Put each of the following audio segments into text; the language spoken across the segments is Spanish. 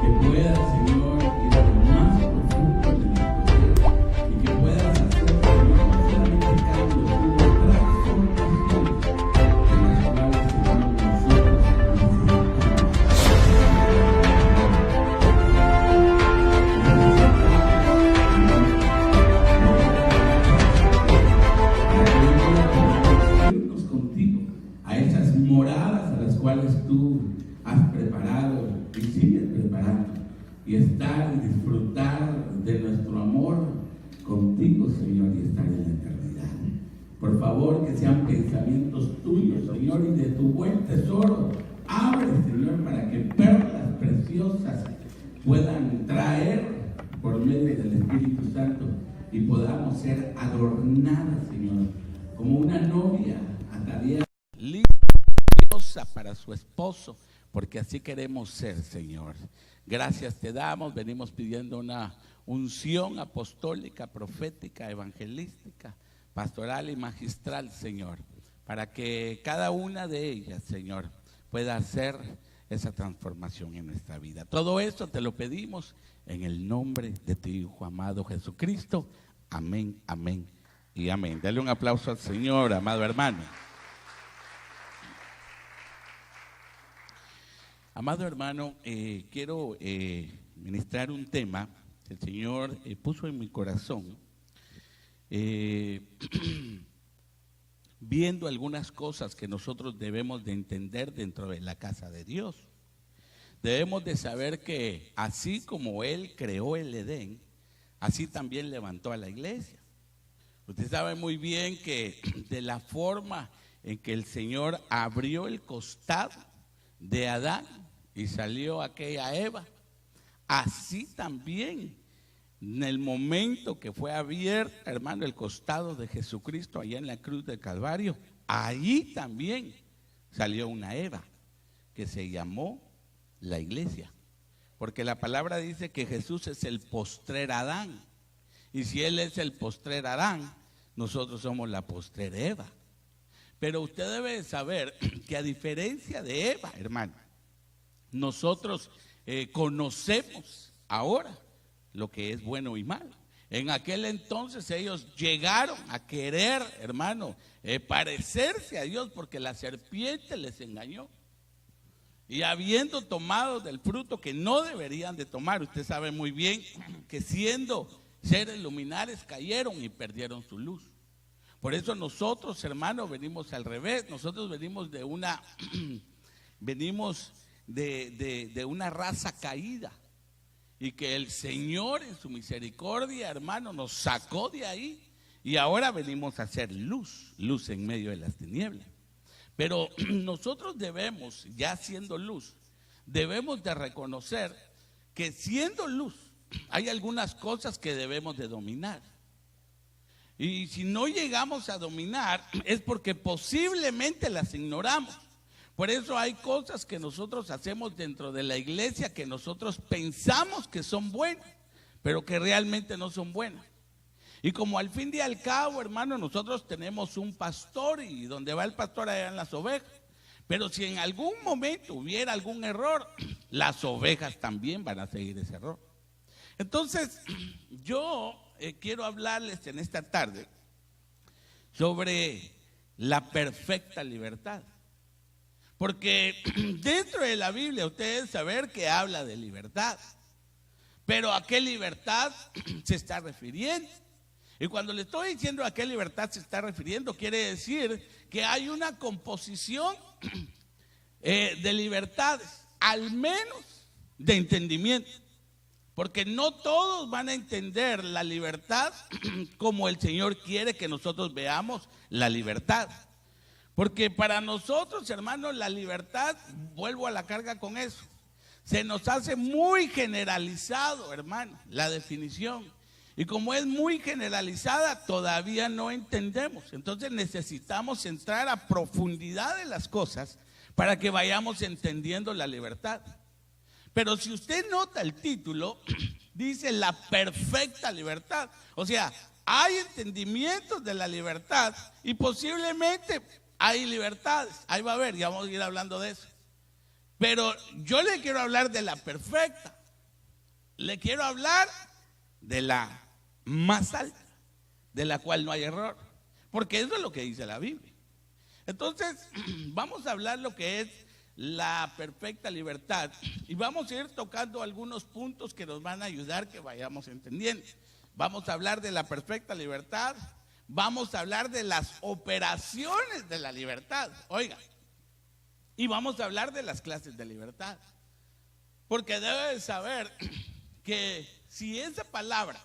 que puedas, Señor, ir a lo más profundo de nuestro ser y que puedas hacer, Señor, no solamente cambios, sino transformaciones en las cuales, Señor, nosotros necesitamos contigo a esas moradas a las cuales tú has preparado y sigues preparando, y estar y disfrutar de nuestro amor contigo, Señor, y estar en la eternidad. Por favor, que sean pensamientos tuyos, Señor, y de tu buen tesoro. Abre, Señor, para que perlas preciosas puedan traer por medio del Espíritu Santo y podamos ser adornadas, Señor, como una novia ataviada, lista para su esposo, porque así queremos ser, Señor. Gracias te damos, venimos pidiendo una unción apostólica, profética, evangelística, pastoral y magistral, Señor, para que cada una de ellas, Señor, pueda hacer esa transformación en nuestra vida. Todo esto te lo pedimos en el nombre de tu Hijo amado Jesucristo. Amén, amén y amén. Dale un aplauso al Señor, amado hermano. Amado hermano, quiero ministrar un tema que el Señor puso en mi corazón, viendo algunas cosas que nosotros debemos de entender dentro de la casa de Dios. Debemos de saber que así como Él creó el Edén, así también levantó a la iglesia. Usted sabe muy bien que de la forma en que el Señor abrió el costado de Adán y salió aquella Eva, así también en el momento que fue abierto, hermano, el costado de Jesucristo allá en la cruz del Calvario, allí también salió una Eva que se llamó la iglesia, porque la palabra dice que Jesús es el postrer Adán, y si Él es el postrer Adán, nosotros somos la postrer Eva. Pero usted debe saber que a diferencia de Eva, hermano, nosotros conocemos ahora lo que es bueno y malo. En aquel entonces ellos llegaron a querer, hermano, parecerse a Dios, porque la serpiente les engañó. Y habiendo tomado del fruto que no deberían de tomar, usted sabe muy bien que siendo seres luminares cayeron y perdieron su luz. Por eso nosotros, hermanos, venimos al revés. Nosotros venimos de una de una raza caída, y que el Señor en su misericordia, hermano, nos sacó de ahí, y ahora venimos a hacer luz en medio de las tinieblas. Pero nosotros debemos, ya siendo luz, debemos de reconocer que siendo luz hay algunas cosas que debemos de dominar. Y si no llegamos a dominar es porque posiblemente las ignoramos. Por eso hay cosas que nosotros hacemos dentro de la iglesia que nosotros pensamos que son buenas, pero que realmente no son buenas. Y como al fin y al cabo, hermano, nosotros tenemos un pastor, y donde va el pastor allá en las ovejas. Pero si en algún momento hubiera algún error, las ovejas también van a seguir ese error. Entonces, yo quiero hablarles en esta tarde sobre la perfecta libertad. Porque dentro de la Biblia ustedes saben que habla de libertad. Pero ¿a qué libertad se está refiriendo? Y cuando le estoy diciendo a qué libertad se está refiriendo, quiere decir que hay una composición de libertades, al menos de entendimiento. Porque no todos van a entender la libertad como el Señor quiere que nosotros veamos la libertad. Porque para nosotros, hermanos, la libertad, vuelvo a la carga con eso, se nos hace muy generalizado, hermano, la definición. Y como es muy generalizada, todavía no entendemos. Entonces necesitamos entrar a profundidad de las cosas para que vayamos entendiendo la libertad. Pero si usted nota el título, dice la perfecta libertad. O sea, hay entendimientos de la libertad y posiblemente hay libertades. Ahí va a ver, ya vamos a ir hablando de eso. Pero yo le quiero hablar de la perfecta. le quiero hablar de la más alta, de la cual no hay error, porque eso es lo que dice la Biblia. Entonces, vamos a hablar lo que es la perfecta libertad y vamos a ir tocando algunos puntos que nos van a ayudar que vayamos entendiendo. Vamos a hablar de la perfecta libertad, vamos a hablar de las operaciones de la libertad, oiga, y vamos a hablar de las clases de libertad, porque debe de saber que si esa palabra,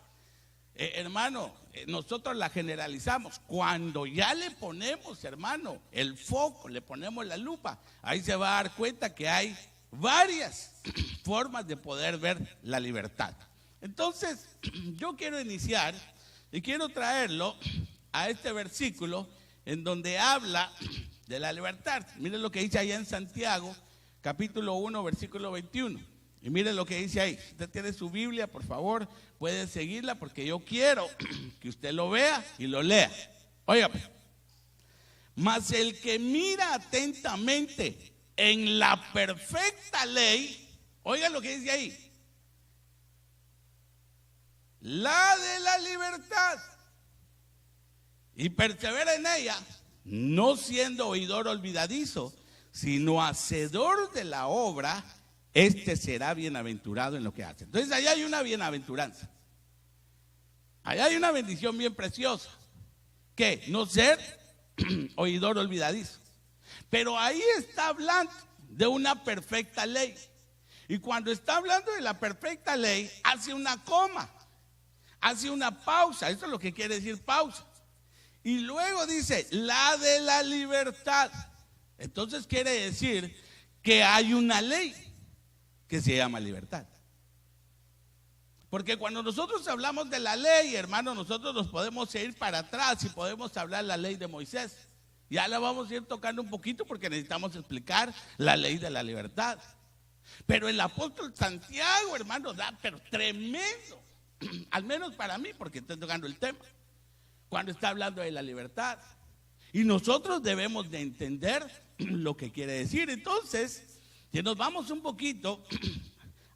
hermano, nosotros la generalizamos, cuando ya le ponemos, hermano, el foco, le ponemos la lupa, ahí se va a dar cuenta que hay varias formas de poder ver la libertad. Entonces, yo quiero iniciar y quiero traerlo a este versículo en donde habla de la libertad. Miren lo que dice allá en Santiago, capítulo 1, versículo 21. Y miren lo que dice ahí. Si usted tiene su Biblia, por favor, puede seguirla porque yo quiero que usted lo vea y lo lea. Oiga, mas el que mira atentamente en la perfecta ley, oiga lo que dice ahí, la de la libertad, y persevera en ella, no siendo oidor olvidadizo, sino hacedor de la obra, este será bienaventurado en lo que hace. Entonces allá hay una bienaventuranza, allá hay una bendición bien preciosa, que no ser oidor olvidadizo. Pero ahí está hablando de una perfecta ley, y cuando está hablando de la perfecta ley hace una coma, hace una pausa, eso es lo que quiere decir pausa, y luego dice la de la libertad. Entonces quiere decir que hay una ley que se llama libertad. Porque cuando nosotros hablamos de la ley, hermano, nosotros nos podemos ir para atrás y podemos hablar la ley de Moisés. Ya la vamos a ir tocando un poquito porque necesitamos explicar la ley de la libertad. Pero el apóstol Santiago, hermano, da pero tremendo, al menos para mí, porque estoy tocando el tema, cuando está hablando de la libertad. Y nosotros debemos de entender lo que quiere decir. Entonces, si nos vamos un poquito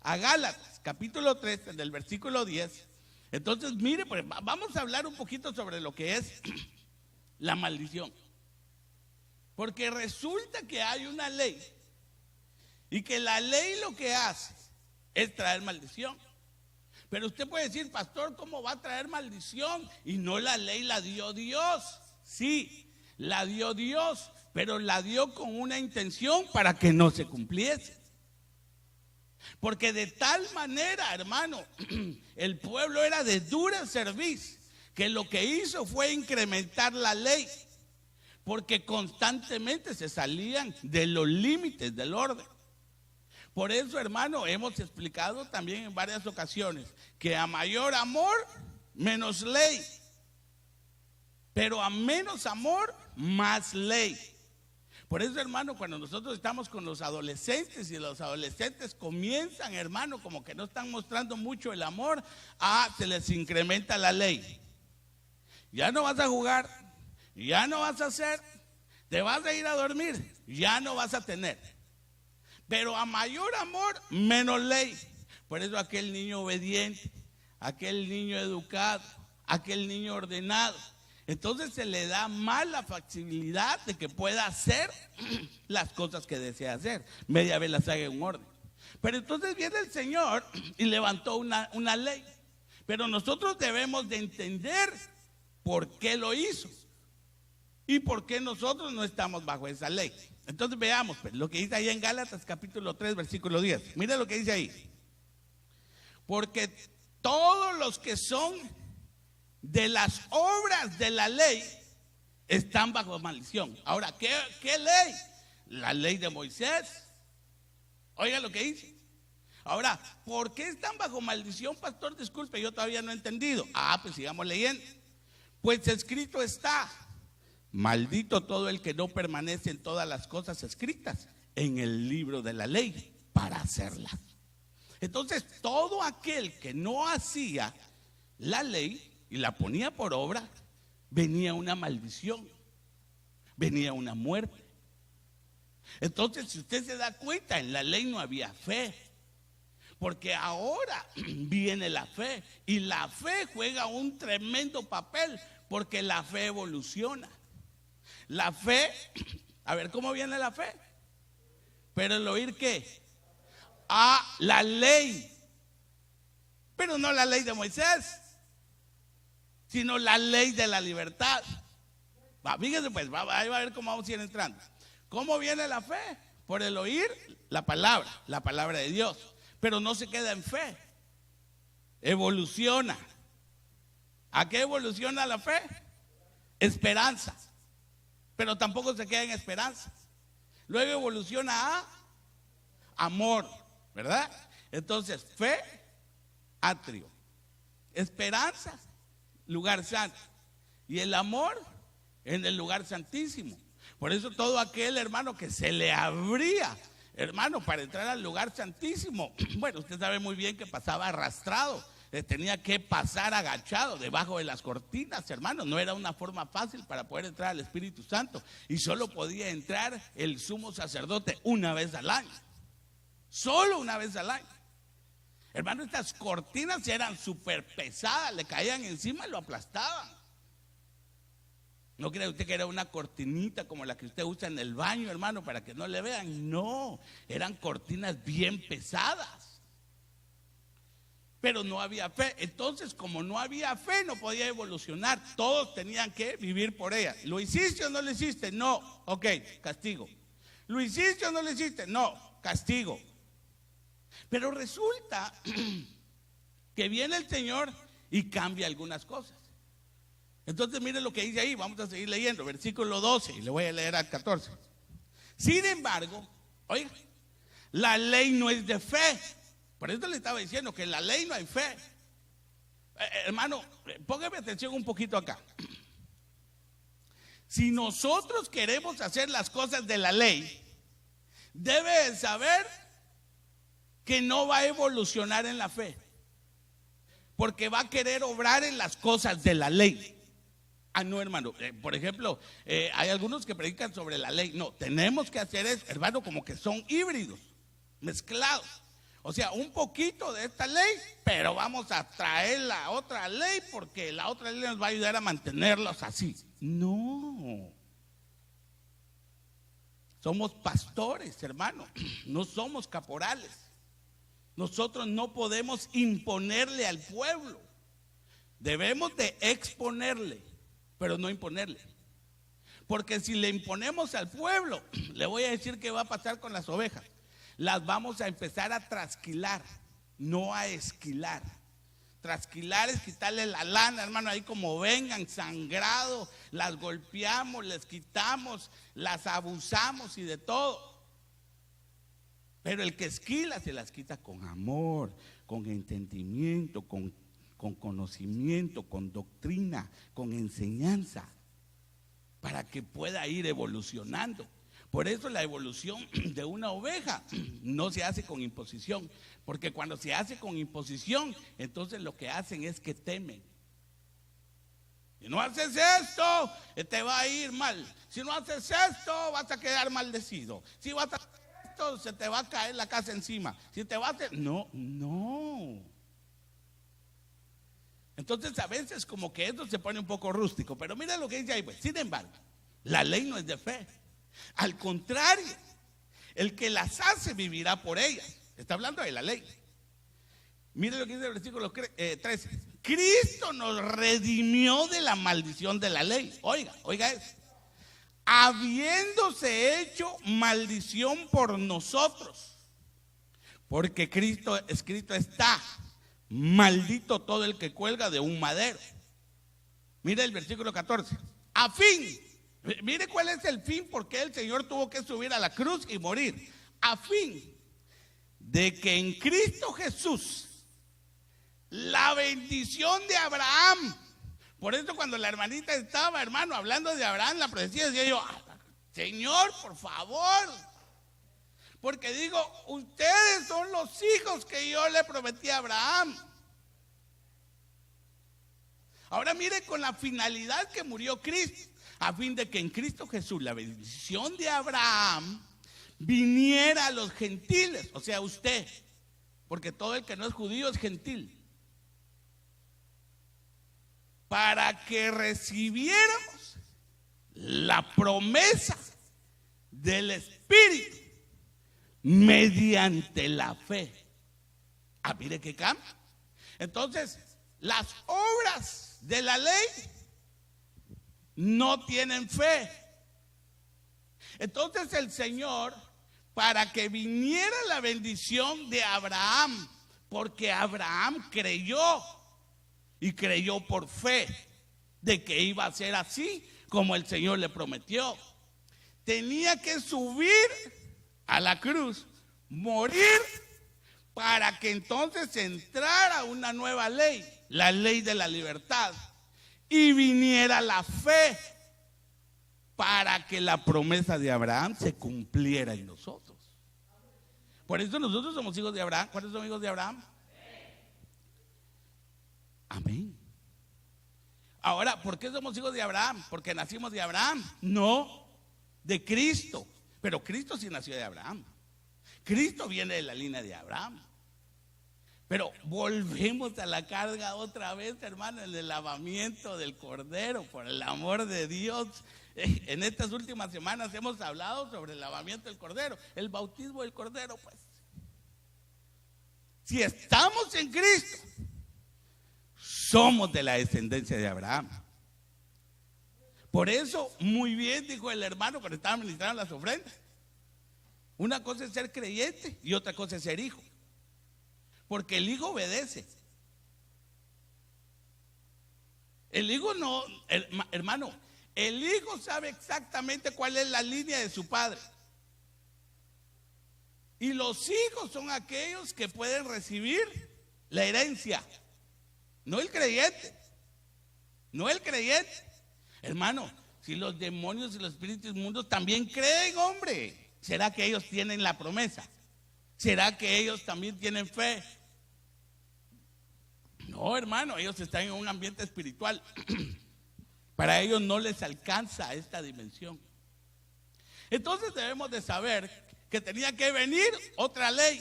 a Gálatas, capítulo 3, del versículo 10, entonces mire, pues vamos a hablar un poquito sobre lo que es la maldición. Porque resulta que hay una ley y que la ley lo que hace es traer maldición. Pero usted puede decir, pastor, ¿cómo va a traer maldición? Y no, la ley la dio Dios. Sí, la dio Dios, pero la dio con una intención para que no se cumpliese. Porque de tal manera, hermano, el pueblo era de dura cerviz, que lo que hizo fue incrementar la ley, porque constantemente se salían de los límites del orden. Por eso, hermano, hemos explicado también en varias ocasiones que a mayor amor, menos ley. Pero a menos amor, más ley. Por eso, hermano, cuando nosotros estamos con los adolescentes y los adolescentes comienzan, hermano, como que no están mostrando mucho el amor, se les incrementa la ley. Ya no vas a jugar, ya no vas a hacer, te vas a ir a dormir, ya no vas a tener. Pero a mayor amor, menos ley. Por eso aquel niño obediente, aquel niño educado, aquel niño ordenado, entonces se le da más la facilidad de que pueda hacer las cosas que desea hacer, media vez las haga en orden. Pero entonces viene el Señor y levantó una ley. Pero nosotros debemos de entender por qué lo hizo y por qué nosotros no estamos bajo esa ley. Entonces veamos pues, lo que dice ahí en Gálatas capítulo 3, versículo 10. Mira lo que dice ahí. Porque todos los que son de las obras de la ley están bajo maldición. Ahora, ¿qué ley? La ley de Moisés. Oiga lo que dice. Ahora, ¿por qué están bajo maldición, pastor? Disculpe, yo todavía no he entendido. Pues sigamos leyendo. Pues escrito está: maldito todo el que no permanece en todas las cosas escritas en el libro de la ley para hacerlas. Entonces, todo aquel que no hacía la ley y la ponía por obra, venía una maldición, venía una muerte. Entonces, si usted se da cuenta, en la ley no había fe. Porque ahora viene la fe y la fe juega un tremendo papel porque la fe evoluciona. La fe, a ver cómo viene la fe. Pero el oír ¿qué? A la ley. Pero no la ley de Moisés, sino la ley de la libertad. Fíjense pues, ahí va a ver cómo vamos a ir entrando. ¿Cómo viene la fe? Por el oír la palabra de Dios. Pero no se queda en fe, evoluciona. ¿A qué evoluciona la fe? Esperanza. Pero tampoco se queda en esperanza. Luego evoluciona a amor, ¿verdad? Entonces, fe, atrio. Esperanza, lugar santo. Y el amor en el lugar santísimo. Por eso todo aquel hermano que se le abría, hermano, para entrar al lugar santísimo, bueno, usted sabe muy bien que pasaba arrastrado, tenía que pasar agachado debajo de las cortinas, hermano. No era una forma fácil para poder entrar al Espíritu Santo, y solo podía entrar el sumo sacerdote una vez al año, solo una vez al año. Hermano, estas cortinas eran súper pesadas, le caían encima y lo aplastaban. ¿No cree usted que era una cortinita como la que usted usa en el baño, hermano, para que no le vean? No, eran cortinas bien pesadas. Pero no había fe. Entonces, como no había fe, no podía evolucionar. Todos tenían que vivir por ella. ¿Lo hiciste o no lo hiciste? No. Ok, castigo. ¿Lo hiciste o no lo hiciste? No, castigo. Pero resulta que viene el Señor y cambia algunas cosas. Entonces miren lo que dice ahí, vamos a seguir leyendo, versículo 12, y le voy a leer al 14. Sin embargo, oiga, la ley no es de fe. Por eso le estaba diciendo que en la ley no hay fe. Hermano, póngame atención un poquito acá. Si nosotros queremos hacer las cosas de la ley, debe saber que no va a evolucionar en la fe, porque va a querer obrar en las cosas de la ley. Ah, no, hermano, por ejemplo, hay algunos que predican sobre la ley. No, tenemos que hacer eso, hermano, como que son híbridos, mezclados. O sea, un poquito de esta ley, pero vamos a traer la otra ley porque la otra ley nos va a ayudar a mantenerlos así. No. Somos pastores, hermano, no somos caporales. Nosotros no podemos imponerle al pueblo. Debemos de exponerle, pero no imponerle. Porque si le imponemos al pueblo, le voy a decir qué va a pasar con las ovejas. Las vamos a empezar a trasquilar, no a esquilar. Trasquilar es quitarle la lana, hermano, ahí como vengan, sangrado, las golpeamos, les quitamos, las abusamos y de todo. Pero el que esquila se las quita con amor, con entendimiento, con conocimiento, con doctrina, con enseñanza, para que pueda ir evolucionando. Por eso la evolución de una oveja no se hace con imposición, porque cuando se hace con imposición, entonces lo que hacen es que temen. Si no haces esto, te va a ir mal. Si no haces esto, vas a quedar maldecido. Si vas a hacer esto, se te va a caer la casa encima. Si te va a hacer... No. Entonces a veces como que esto se pone un poco rústico, pero mira lo que dice ahí, pues. Sin embargo, la ley no es de fe. Al contrario, el que las hace vivirá por ellas. Está hablando de la ley. Mire lo que dice el versículo 13. Cristo nos redimió de la maldición de la ley. Oiga eso. Habiéndose hecho maldición por nosotros. Porque Cristo escrito está: maldito todo el que cuelga de un madero. Mire el versículo 14. A fin, mire cuál es el fin, porque el Señor tuvo que subir a la cruz y morir. A fin de que en Cristo Jesús la bendición de Abraham. Por eso cuando la hermanita estaba, hermano, hablando de Abraham, la profecía, decía yo: Señor, por favor, porque digo, ustedes son los hijos que yo le prometí a Abraham. Ahora mire con la finalidad que murió Cristo, a fin de que en Cristo Jesús la bendición de Abraham viniera a los gentiles, o sea, usted. porque todo el que no es judío es gentil, para que recibiéramos la promesa del Espíritu mediante la fe. Ah, mire qué cambio. Entonces, las obras de la ley no tienen fe. Entonces el Señor, para que viniera la bendición de Abraham, porque Abraham creyó, y creyó por fe de que iba a ser así como el Señor le prometió, tenía que subir a la cruz, morir, para que entonces entrara una nueva ley, la ley de la libertad, y viniera la fe para que la promesa de Abraham se cumpliera en nosotros. Por eso nosotros somos hijos de Abraham. ¿Cuántos son hijos de Abraham? Amén. Ahora, ¿por qué somos hijos de Abraham? ¿Porque nacimos de Abraham? No, de Cristo. Pero Cristo sí nació de Abraham. Cristo viene de la línea de Abraham. Pero volvemos a la carga otra vez, hermano, en el lavamiento del Cordero, por el amor de Dios. En estas últimas semanas hemos hablado sobre el lavamiento del Cordero, el bautismo del Cordero, pues. Si estamos en Cristo, somos de la descendencia de Abraham. Por eso, muy bien dijo el hermano cuando estaba ministrando las ofrendas. Una cosa es ser creyente y otra cosa es ser hijo. Porque el hijo obedece. El hijo no, hermano, el hijo sabe exactamente cuál es la línea de su padre. Y los hijos son aquellos que pueden recibir la herencia. No el creyente. No el creyente. Hermano, si los demonios y los espíritus inmundos también creen, hombre, ¿será que ellos tienen la promesa? ¿Será que ellos también tienen fe? No, hermano, ellos están en un ambiente espiritual. Para ellos no les alcanza esta dimensión. Entonces debemos de saber que tenía que venir otra ley,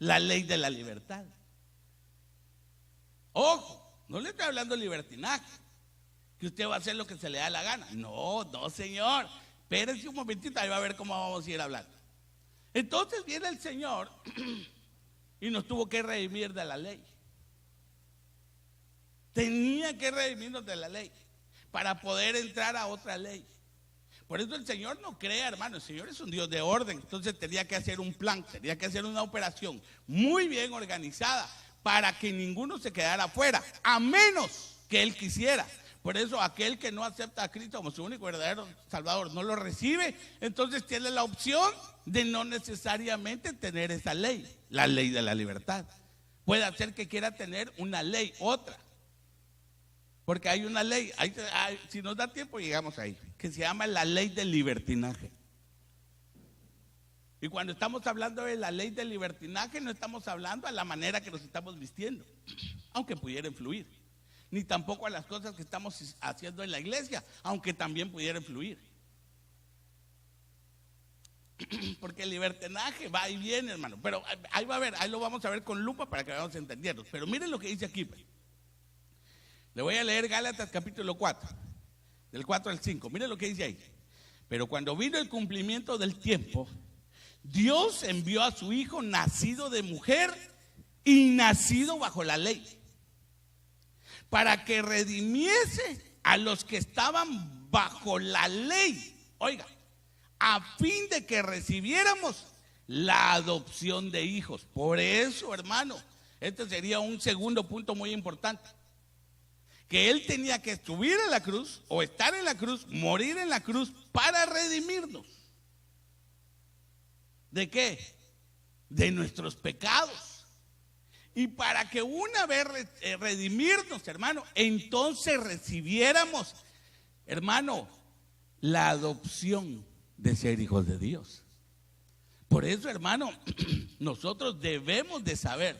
la ley de la libertad. Ojo, no le estoy hablando de libertinaje, que usted va a hacer lo que se le da la gana. No, no, señor. Espérense un momentito, ahí va a ver cómo vamos a ir hablando. Entonces viene el Señor y nos tuvo que redimir de la ley. Tenía que redimirnos de la ley para poder entrar a otra ley. Por eso el Señor no crea, hermano, el Señor es un Dios de orden. Entonces tenía que hacer un plan, tenía que hacer una operación muy bien organizada para que ninguno se quedara afuera, a menos que Él quisiera. Por eso aquel que no acepta a Cristo como su único verdadero Salvador, no lo recibe, entonces tiene la opción de no necesariamente tener esa ley, la ley de la libertad. Puede hacer que quiera tener una ley, otra. Porque hay una ley, si nos da tiempo llegamos ahí, que se llama la ley del libertinaje. Y cuando estamos hablando de la ley del libertinaje, no estamos hablando a la manera que nos estamos vistiendo, aunque pudiera influir. Ni tampoco a las cosas que estamos haciendo en la iglesia, aunque también pudiera influir. Porque el libertinaje va y viene, hermano. Pero ahí va a ver, ahí lo vamos a ver con lupa para que vayamos entendiendo. Pero miren lo que dice aquí. Le voy a leer Gálatas capítulo 4, del 4 al 5. Miren lo que dice ahí. Pero cuando vino el cumplimiento del tiempo, Dios envió a su Hijo nacido de mujer y nacido bajo la ley, para que redimiese a los que estaban bajo la ley. Oiga, a fin de que recibiéramos la adopción de hijos. Por eso, hermano, este sería un segundo punto muy importante. Que Él tenía que subir a la cruz o estar en la cruz, morir en la cruz para redimirnos. ¿De qué? De nuestros pecados. Y para que una vez redimirnos, hermano, entonces recibiéramos, hermano, la adopción de ser hijos de Dios. Por eso, hermano, nosotros debemos de saber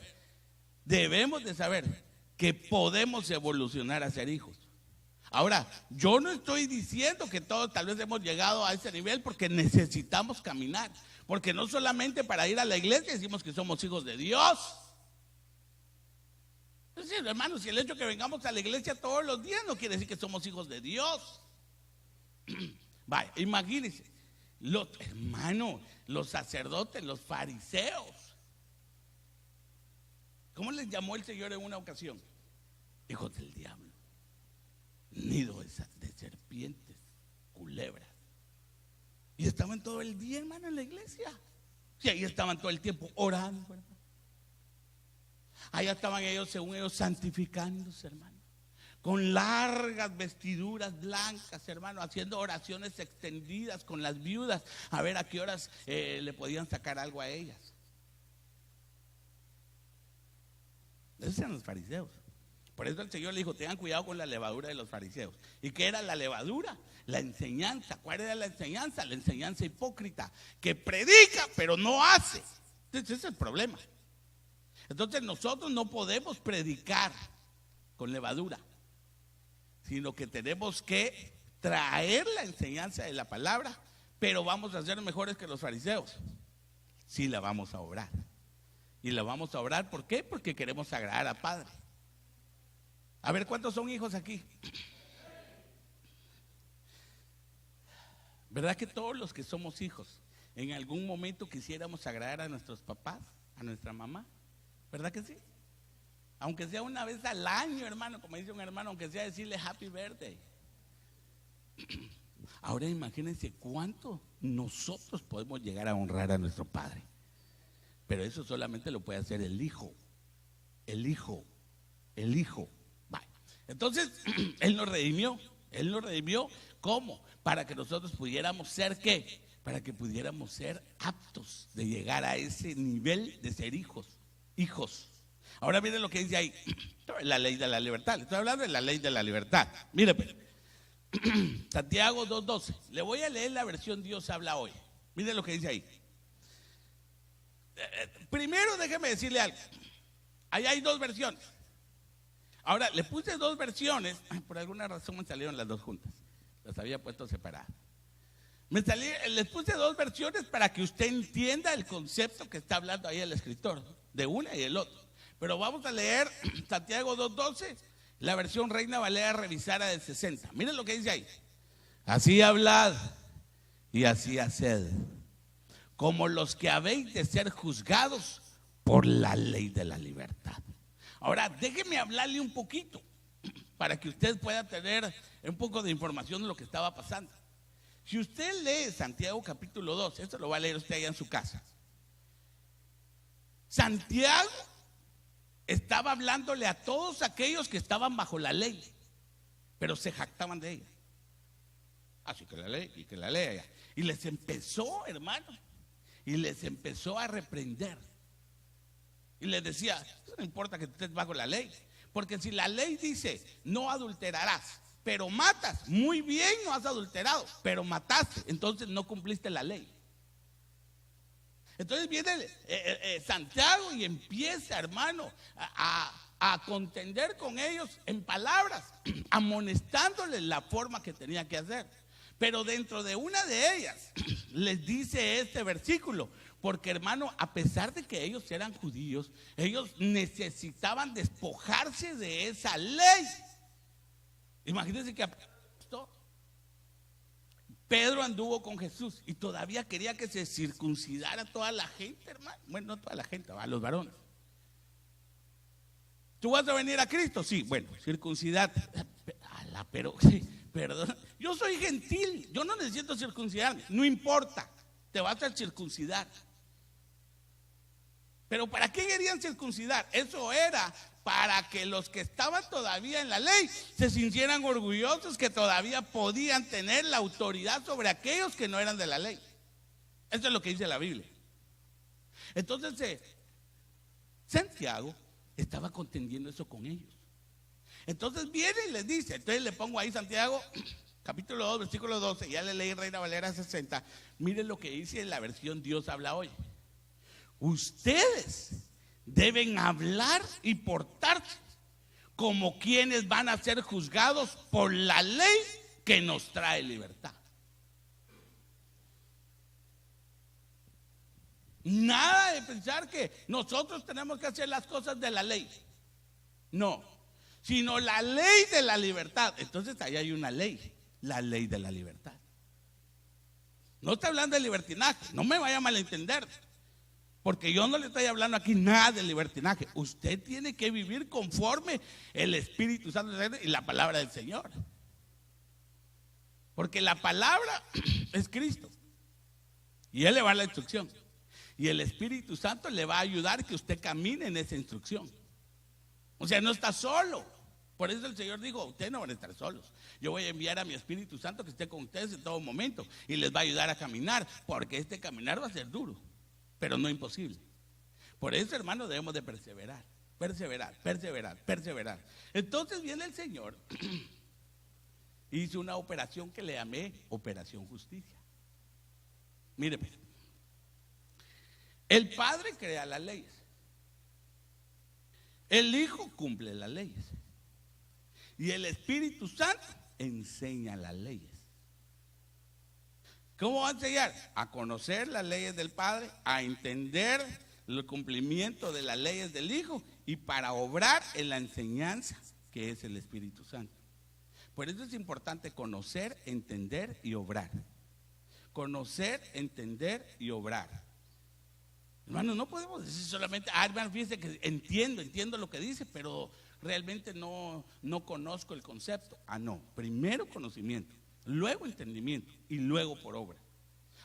que podemos evolucionar a ser hijos. Ahora, yo no estoy diciendo que todos tal vez hemos llegado a ese nivel, porque necesitamos caminar. Porque no solamente para ir a la iglesia decimos que somos hijos de Dios. decir, hermanos, si el hecho de que vengamos a la iglesia todos los días no quiere decir que somos hijos de Dios. Vaya, imagínense, hermano, los sacerdotes, los fariseos, ¿cómo les llamó el Señor en una ocasión? Hijos del diablo, nido de serpientes, culebras. Y estaban todo el día, hermano, en la iglesia. Sí, ahí estaban todo el tiempo orando, hermano. Allá estaban ellos, según ellos, santificándose, hermano, con largas vestiduras blancas, hermano, haciendo oraciones extendidas con las viudas, a ver a qué horas le podían sacar algo a ellas. Esos eran los fariseos. Por eso el Señor le dijo, tengan cuidado con la levadura de los fariseos. ¿Y qué era la levadura? La enseñanza. ¿Cuál era la enseñanza? La enseñanza hipócrita, que predica pero no hace. Ese es el problema. Entonces nosotros no podemos predicar con levadura, sino que tenemos que traer la enseñanza de la palabra, pero vamos a ser mejores que los fariseos. Sí, la vamos a obrar. Y la vamos a obrar, ¿por qué? Porque queremos agradar al Padre. A ver, ¿cuántos son hijos aquí? ¿Verdad que todos los que somos hijos en algún momento quisiéramos agradar a nuestros papás, a nuestra mamá? ¿Verdad que sí? Aunque sea una vez al año, hermano, como dice un hermano, aunque sea decirle happy birthday. Ahora imagínense cuánto nosotros podemos llegar a honrar a nuestro Padre. Pero eso solamente lo puede hacer el Hijo. El Hijo. El Hijo. Vale. Entonces, Él nos redimió. Él nos redimió, ¿cómo? Para que nosotros pudiéramos ser, ¿qué? Para que pudiéramos ser aptos de llegar a ese nivel de ser hijos. Ahora miren lo que dice ahí, la ley de la libertad. Estoy hablando de la ley de la libertad. Mire, Santiago 2:12. Le voy a leer la versión Dios habla hoy. Miren lo que dice ahí. Primero déjeme decirle algo. Ahí hay dos versiones. Ahora le puse dos versiones. Por alguna razón me salieron las dos juntas. Las había puesto separadas. Les puse dos versiones para que usted entienda el concepto que está hablando ahí el escritor, de una y del otro. Pero vamos a leer Santiago 2:12, la versión Reina Valera revisada del 60. Miren lo que dice ahí. Así hablad y así haced, como los que habéis de ser juzgados por la ley de la libertad. Ahora déjeme hablarle un poquito para que usted pueda tener un poco de información de lo que estaba pasando. Si usted lee Santiago capítulo 2, esto lo va a leer usted allá en su casa. Santiago estaba hablándole a todos aquellos que estaban bajo la ley, pero se jactaban de ella. Así que la ley, y que la ley. Y les empezó, hermano, y les empezó a reprender. Y les decía, no importa que estés bajo la ley, porque si la ley dice, no adulterarás, pero matas, muy bien, no has adulterado, pero mataste, entonces no cumpliste la ley. Entonces viene Santiago y empieza, hermano, a contender con ellos en palabras, amonestándoles la forma que tenía que hacer. Pero dentro de una de ellas les dice este versículo, porque hermano, a pesar de que ellos eran judíos, ellos necesitaban despojarse de esa ley. Imagínense que Pedro anduvo con Jesús y todavía quería que se circuncidara toda la gente, hermano. Bueno, no toda la gente, a los varones. ¿Tú vas a venir a Cristo? Sí, bueno, circuncidate. Pero, sí, perdón, yo soy gentil, yo no necesito circuncidarme, no importa, te vas a circuncidar. Pero ¿para qué querían circuncidar? Eso era para que los que estaban todavía en la ley se sintieran orgullosos que todavía podían tener la autoridad sobre aquellos que no eran de la ley. Eso es lo que dice la Biblia. Entonces, Santiago estaba contendiendo eso con ellos. Entonces viene y les dice, entonces le pongo ahí Santiago, capítulo 2, versículo 12, ya le leí Reina Valera 60. Miren lo que dice en la versión Dios habla hoy. Ustedes deben hablar y portarse como quienes van a ser juzgados por la ley que nos trae libertad. Nada de pensar que nosotros tenemos que hacer las cosas de la ley. No, sino la ley de la libertad. Entonces ahí hay una ley, la ley de la libertad. No está hablando de libertinaje, no me vaya a malentender, porque yo no le estoy hablando aquí nada de libertinaje. Usted tiene que vivir conforme el Espíritu Santo y la palabra del Señor, porque la palabra es Cristo y Él le va a dar la instrucción, y el Espíritu Santo le va a ayudar que usted camine en esa instrucción. O sea, no está solo. Por eso el Señor dijo: ustedes no van a estar solos. Yo voy a enviar a mi Espíritu Santo que esté con ustedes en todo momento y les va a ayudar a caminar, porque este caminar va a ser duro, pero no imposible. Por eso, hermano, debemos de perseverar, perseverar, perseverar, perseverar. Entonces viene el Señor, hizo una operación que le llamé Operación Justicia. Mire, pues, el Padre crea las leyes, el Hijo cumple las leyes y el Espíritu Santo enseña las leyes. ¿Cómo va a enseñar? A conocer las leyes del Padre, a entender el cumplimiento de las leyes del Hijo y para obrar en la enseñanza que es el Espíritu Santo. Por eso es importante conocer, entender y obrar. Conocer, entender y obrar. Hermano, no podemos decir solamente: hermano, fíjese que entiendo lo que dice, pero realmente no conozco el concepto. No, primero conocimiento, luego entendimiento y luego por obra.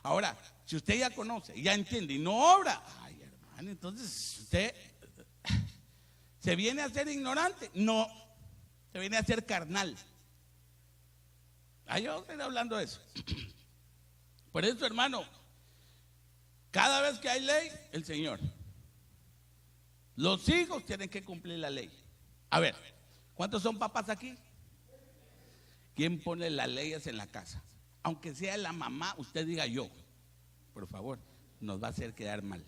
Ahora, si usted ya conoce, ya entiende y no obra, ay, hermano, entonces usted se viene a ser ignorante. No, se viene a ser carnal. Yo estoy hablando de eso. Por eso, hermano, cada vez que hay ley, el Señor. Los hijos tienen que cumplir la ley. A ver, ¿cuántos son papás aquí? ¿Quién pone las leyes en la casa? Aunque sea la mamá, usted diga yo. Por favor, nos va a hacer quedar mal.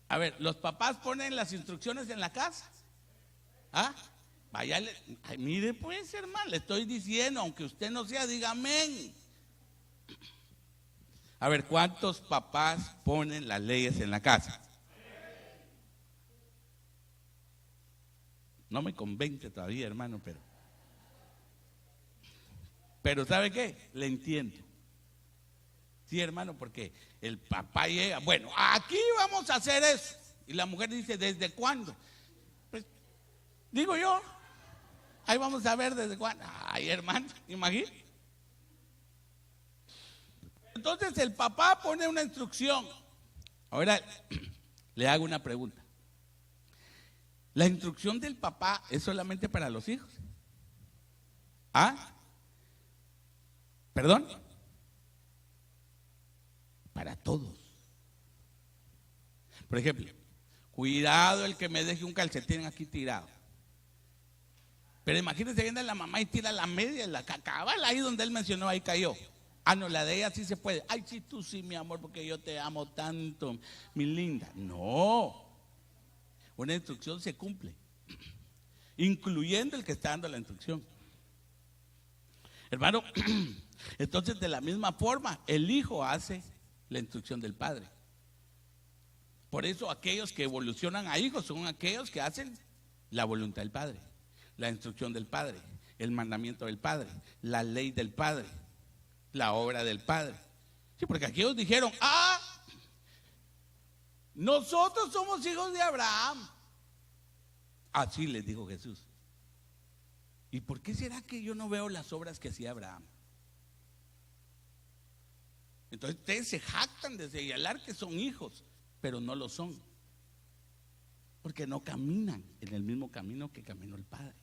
A ver, ¿los papás ponen las instrucciones en la casa? Vaya, mire pues, hermano, le estoy diciendo, aunque usted no sea, diga amén. A ver, ¿cuántos papás ponen las leyes en la casa? No me convence todavía, hermano, pero ¿sabe qué? Le entiendo. Sí, hermano, porque el papá llega: bueno, aquí vamos a hacer eso. Y la mujer dice: ¿desde cuándo? Pues digo yo, ahí vamos a ver desde cuándo. Ay, hermano, imagínate. Entonces el papá pone una instrucción. Ahora le hago una pregunta. ¿La instrucción del papá es solamente para los hijos? ¿Perdón? Para todos. Por ejemplo, cuidado el que me deje un calcetín aquí tirado. Pero imagínense, viene la mamá y tira la media, la cabal ahí donde él mencionó, ahí cayó. No, la de ella sí se puede. Ay, sí, tú sí, mi amor, porque yo te amo tanto, mi linda. No, una instrucción se cumple, incluyendo el que está dando la instrucción. Hermano, entonces de la misma forma, el hijo hace la instrucción del padre. Por eso aquellos que evolucionan a hijos son aquellos que hacen la voluntad del padre, la instrucción del padre, el mandamiento del padre, la ley del padre, la obra del Padre. Sí, porque aquellos dijeron: nosotros somos hijos de Abraham. Así les dijo Jesús. ¿Y por qué será que yo no veo las obras que hacía Abraham? Entonces ustedes se jactan de señalar que son hijos, pero no lo son, porque no caminan en el mismo camino que caminó el Padre.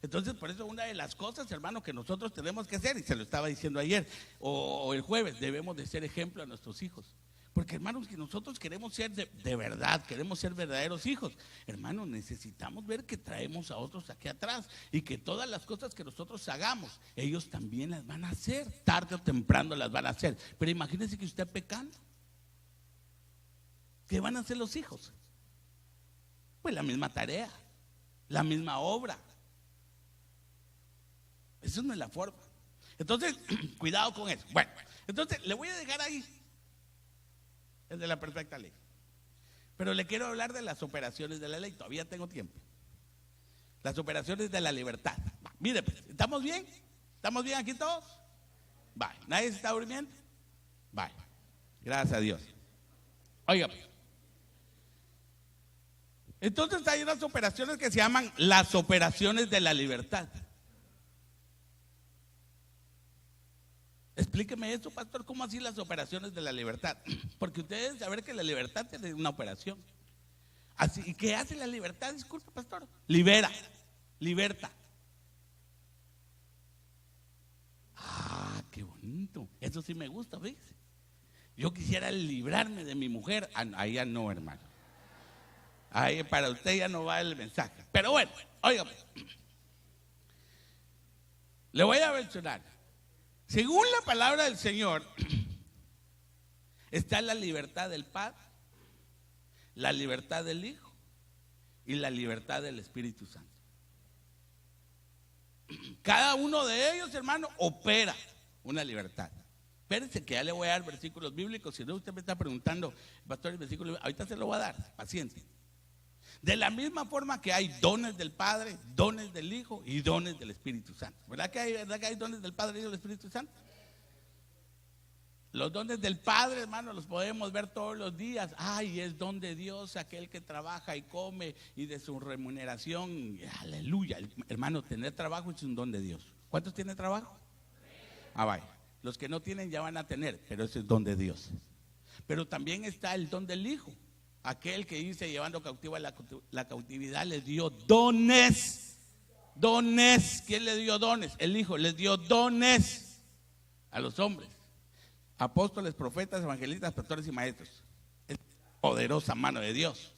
Entonces, por eso una de las cosas, hermano, que nosotros tenemos que hacer, y se lo estaba diciendo ayer o el jueves, debemos de ser ejemplo a nuestros hijos. Porque, hermanos, que nosotros queremos ser de verdad, queremos ser verdaderos hijos. Hermanos, necesitamos ver que traemos a otros aquí atrás y que todas las cosas que nosotros hagamos, ellos también las van a hacer, tarde o temprano las van a hacer. Pero imagínense que usted pecando, ¿qué van a hacer los hijos? Pues la misma tarea, la misma obra. Esa no es la forma. Entonces, cuidado con eso. Bueno, entonces le voy a dejar ahí el de la perfecta ley, pero le quiero hablar de las operaciones de la ley. Todavía tengo tiempo. Las operaciones de la libertad. Mire, pues, ¿estamos bien? ¿Estamos bien aquí todos? Vale. ¿Nadie se está durmiendo? Vale. Gracias a Dios. Oiga, pues. Entonces hay unas operaciones que se llaman las operaciones de la libertad. Explíqueme eso, pastor, ¿cómo así las operaciones de la libertad? Porque ustedes deben saber que la libertad tiene una operación. Así, ¿y qué hace la libertad? Disculpe, pastor. Libera, liberta. Ah, qué bonito. Eso sí me gusta, ¿ves? Yo quisiera librarme de mi mujer. Ahí ya no, hermano. Ahí para usted ya no va el mensaje. Pero bueno, oiga, le voy a mencionar. Según la palabra del Señor, está la libertad del Padre, la libertad del Hijo y la libertad del Espíritu Santo. Cada uno de ellos, hermano, opera una libertad. Espérense que ya le voy a dar versículos bíblicos. Si no, usted me está preguntando, pastor, el versículo, ahorita se lo voy a dar, paciencia. De la misma forma que hay dones del Padre, dones del Hijo y dones del Espíritu Santo. ¿Verdad que hay dones del Padre y del Espíritu Santo? Los dones del Padre, hermano, los podemos ver todos los días. Ay, es don de Dios aquel que trabaja y come y de su remuneración. Aleluya. Hermano, tener trabajo es un don de Dios. ¿Cuántos tienen trabajo? Ah, vaya. Los que no tienen ya van a tener, pero ese es don de Dios. Pero también está el don del Hijo. Aquel que dice, llevando cautiva la cautividad, les dio dones. Dones. ¿Quién le dio dones? El Hijo les dio dones a los hombres. Apóstoles, profetas, evangelistas, pastores y maestros. Es poderosa mano de Dios.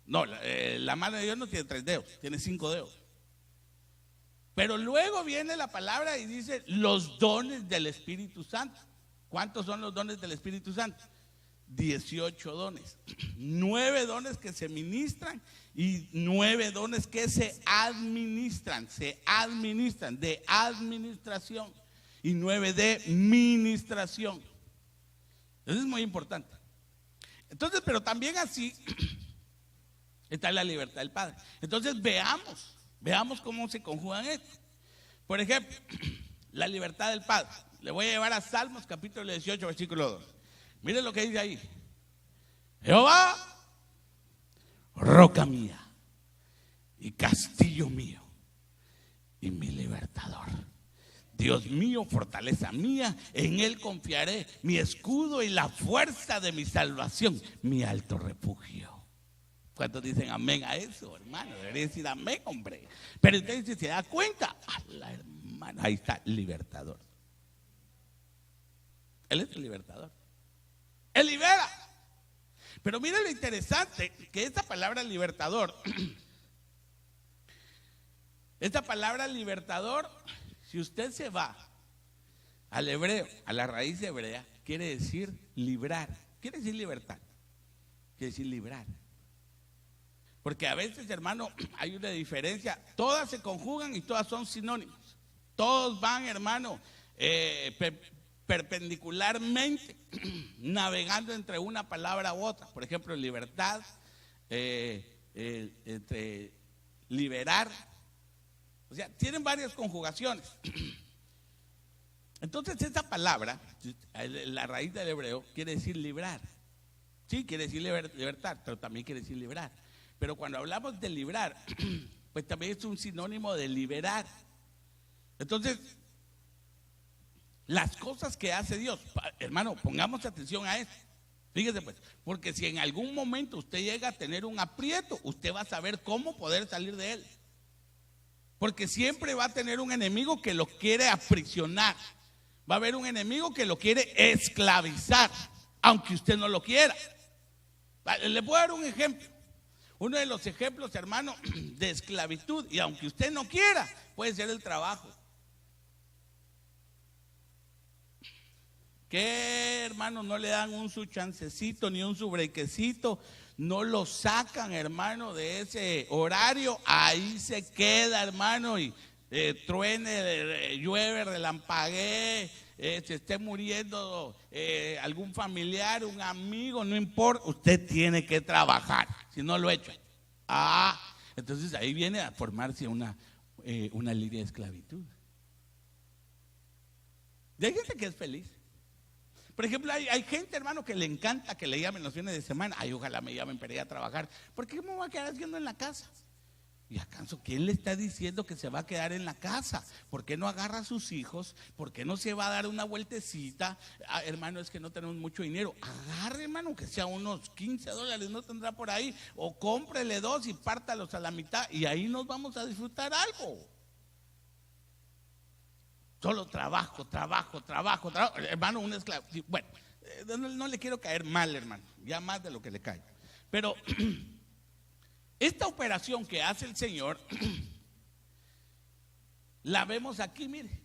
No, la mano de Dios no tiene 3 dedos, tiene 5 dedos. Pero luego viene la palabra y dice los dones del Espíritu Santo. ¿Cuántos son los dones del Espíritu Santo? 18 dones. 9 dones que se ministran y 9 dones que se administran de administración y 9 de ministración. Eso es muy importante. Entonces, pero también así está la libertad del Padre. Entonces veamos cómo se conjugan esto. Por ejemplo, la libertad del Padre. Le voy a llevar a Salmos capítulo 18, versículo 2. Mire lo que dice ahí. Jehová, roca mía y castillo mío y mi libertador. Dios mío, fortaleza mía, en Él confiaré, mi escudo y la fuerza de mi salvación, mi alto refugio. ¿Cuántos dicen amén a eso, hermano? Debería decir amén, hombre. Pero usted dice, ¿se da cuenta? Hermano, ahí está, libertador. Él es el libertador. Él libera. Pero mire lo interesante, que esta palabra libertador, si usted se va al hebreo, a la raíz hebrea, quiere decir librar, quiere decir libertad, quiere decir librar. Porque a veces, hermano, hay una diferencia, todas se conjugan y todas son sinónimos. Todos van, hermano, perpendicularmente navegando entre una palabra u otra. Por ejemplo, libertad, entre liberar, o sea, tienen varias conjugaciones. Entonces esa palabra, la raíz del hebreo, quiere decir librar. Sí, quiere decir libertad, pero también quiere decir librar. Pero cuando hablamos de librar, pues también es un sinónimo de liberar. Entonces, las cosas que hace Dios, hermano, pongamos atención a eso. Fíjese pues, porque si en algún momento usted llega a tener un aprieto, usted va a saber cómo poder salir de él. Porque siempre va a tener un enemigo que lo quiere aprisionar. Va a haber un enemigo que lo quiere esclavizar, aunque usted no lo quiera. Le puedo dar un ejemplo. Uno de los ejemplos, hermano, de esclavitud, y aunque usted no quiera, puede ser el trabajo. ¿Qué, hermano? No le dan un su chancecito ni un su brequecito, no lo sacan, hermano, de ese horario, ahí se queda, hermano, y truene, llueve, relampaguee, se esté muriendo algún familiar, un amigo, no importa, usted tiene que trabajar, si no lo echan. Entonces ahí viene a formarse una línea de esclavitud. Y hay gente que es feliz. Por ejemplo, hay gente, hermano, que le encanta que le llamen los fines de semana. Ay, ojalá me llamen para ir a trabajar. ¿Por qué me voy a quedar haciendo en la casa? ¿Y acaso quién le está diciendo que se va a quedar en la casa? ¿Por qué no agarra a sus hijos? ¿Por qué no se va a dar una vueltecita? Hermano, es que no tenemos mucho dinero. Agarre, hermano, que sea unos $15, no tendrá por ahí. O cómprele 2 y pártalos a la mitad. Y ahí nos vamos a disfrutar algo. Solo trabajo. Hermano, un esclavo. Bueno, no le quiero caer mal, hermano. Ya más de lo que le cae. Pero esta operación que hace el Señor, la vemos aquí, mire.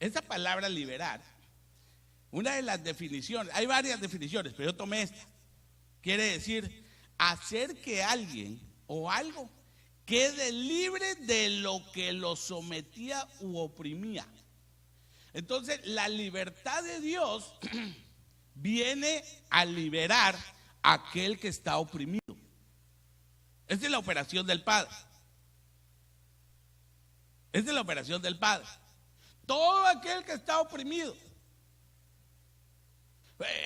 Esa palabra liberar, una de las definiciones, hay varias definiciones, pero yo tomé esta. Quiere decir hacer que alguien o algo quede libre de lo que lo sometía u oprimía. Entonces, la libertad de Dios viene a liberar a aquel que está oprimido. Esa es la operación del Padre. Esa es la operación del Padre. Todo aquel que está oprimido.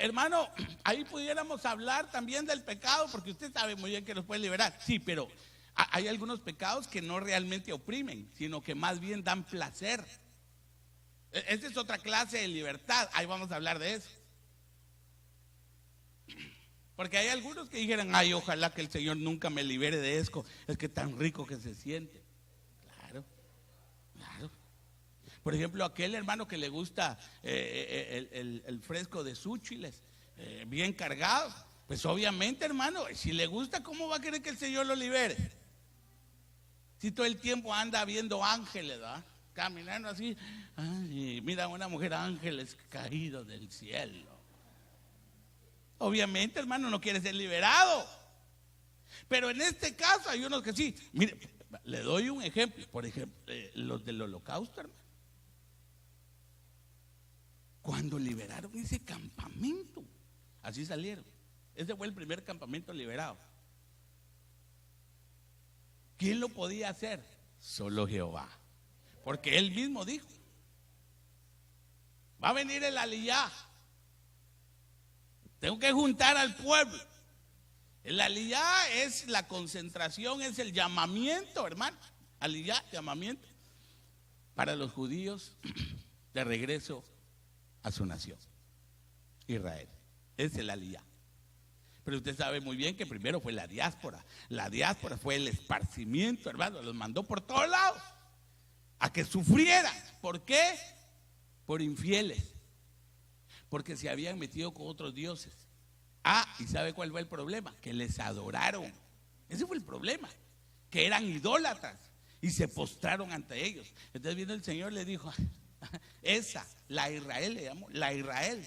Hermano, ahí pudiéramos hablar también del pecado, porque usted sabe muy bien que nos puede liberar. Sí, pero hay algunos pecados que no realmente oprimen, sino que más bien dan placer. Esa es otra clase de libertad. Ahí vamos a hablar de eso. Porque hay algunos que dijeran, ay, ojalá que el Señor nunca me libere de esto. Es que tan rico que se siente. Claro. Por ejemplo, aquel hermano que le gusta el fresco de súchiles, bien cargado. Pues obviamente, hermano, si le gusta, ¿cómo va a querer que el Señor lo libere? Si todo el tiempo anda viendo ángeles, ¿verdad? Caminando así, ay, mira una mujer, ángeles caídos del cielo. Obviamente, hermano, no quiere ser liberado. Pero en este caso hay unos que sí. Mire, le doy un ejemplo. Por ejemplo, los del holocausto, hermano. Cuando liberaron ese campamento, así salieron. Ese fue el primer campamento liberado. ¿Quién lo podía hacer? Solo Jehová. Porque él mismo dijo, va a venir el aliyá. Tengo que juntar al pueblo. El aliyá es la concentración, es el llamamiento, hermano. Aliyá, llamamiento para los judíos de regreso a su nación, Israel. Es el aliyá. Pero usted sabe muy bien que primero fue la diáspora. La diáspora fue el esparcimiento, hermano. Los mandó por todos lados a que sufrieran. ¿Por qué? Por infieles. Porque se habían metido con otros dioses. ¿Y sabe cuál fue el problema? Que les adoraron. Ese fue el problema. Que eran idólatras y se postraron ante ellos. Entonces vino el Señor y le dijo, la Israel le llamó, la Israel,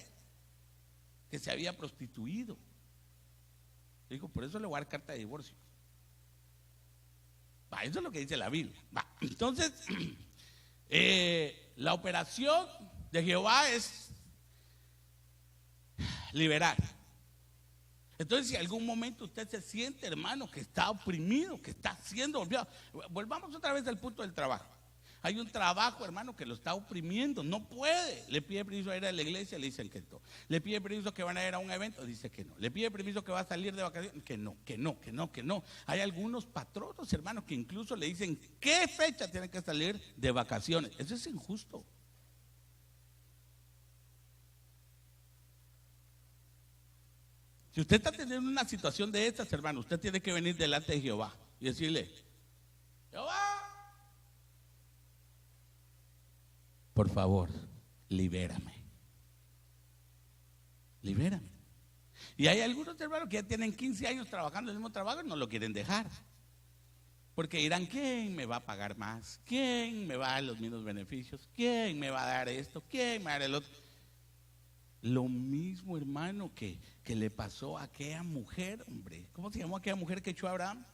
que se había prostituido. Le dijo, por eso le voy a dar carta de divorcio. Eso es lo que dice la Biblia. Entonces, la operación de Jehová es liberar. Entonces, si en algún momento usted se siente, hermano, que está oprimido, que está siendo olvidado, volvamos otra vez al punto del trabajo. Hay un trabajo, hermano, que lo está oprimiendo, no puede. Le pide permiso a ir a la iglesia, le dicen que no. Le pide permiso que van a ir a un evento, dice que no. Le pide permiso que va a salir de vacaciones, que no. Hay algunos patronos, hermanos, que incluso le dicen qué fecha tienen que salir de vacaciones. Eso es injusto. Si usted está teniendo una situación de estas, hermano, usted tiene que venir delante de Jehová y decirle, Jehová, por favor, libérame. Libérame. Y hay algunos hermanos que ya tienen 15 años trabajando en el mismo trabajo y no lo quieren dejar. Porque dirán, ¿quién me va a pagar más? ¿Quién me va a dar los mismos beneficios? ¿Quién me va a dar esto? ¿Quién me va a dar el otro? Lo mismo, hermano, que le pasó a aquella mujer, hombre. ¿Cómo se llamó aquella mujer que echó a Abraham?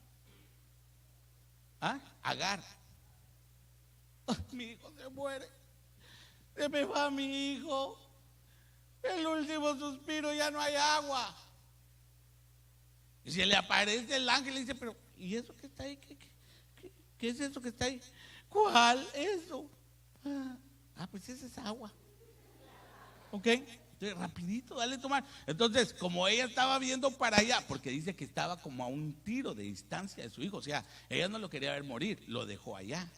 Agar. Mi hijo se muere. Se me va mi hijo. El último suspiro, ya no hay agua. Y se le aparece el ángel y dice, pero ¿y eso que está ahí? ¿Qué es eso que está ahí? ¿Cuál? Eso. Pues esa es agua. ¿Ok? Entonces, rapidito, dale a tomar. Entonces, como ella estaba viendo para allá, porque dice que estaba como a un tiro de distancia de su hijo, o sea, ella no lo quería ver morir, lo dejó allá.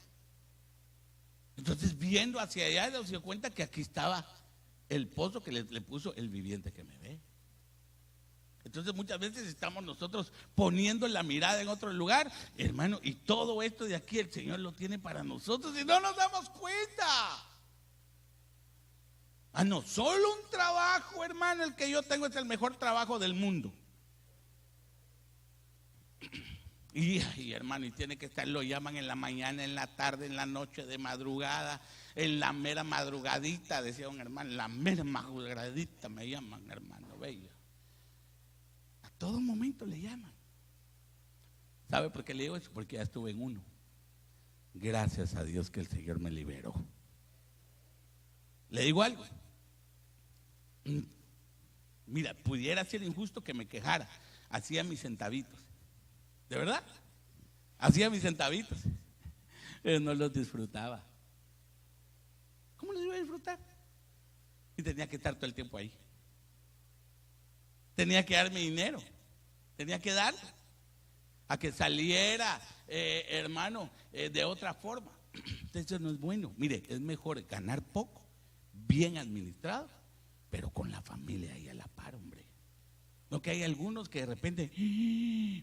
Entonces, viendo hacia allá, se dio cuenta que aquí estaba el pozo que le puso el viviente que me ve. Entonces muchas veces estamos nosotros poniendo la mirada en otro lugar, hermano, y todo esto de aquí el Señor lo tiene para nosotros y no nos damos cuenta. No, solo un trabajo, hermano, el que yo tengo es el mejor trabajo del mundo. Y hermano, y tiene que estar, lo llaman en la mañana, en la tarde, en la noche, de madrugada, en la mera madrugadita, decía un hermano, en la mera madrugadita me llaman, hermano, bello. A todo momento le llaman. ¿Sabe por qué le digo eso? Porque ya estuve en uno. Gracias a Dios que el Señor me liberó. Le digo algo. Mira, pudiera ser injusto que me quejara. Hacía mis centavitos. ¿De verdad? Hacía mis centavitos. Pero no los disfrutaba. ¿Cómo los iba a disfrutar? Y tenía que estar todo el tiempo ahí. Tenía que darme dinero. Tenía que dar a que saliera, hermano, de otra forma. Eso no es bueno. Mire, es mejor ganar poco, bien administrado, pero con la familia ahí a la par, hombre. No que hay algunos que de repente,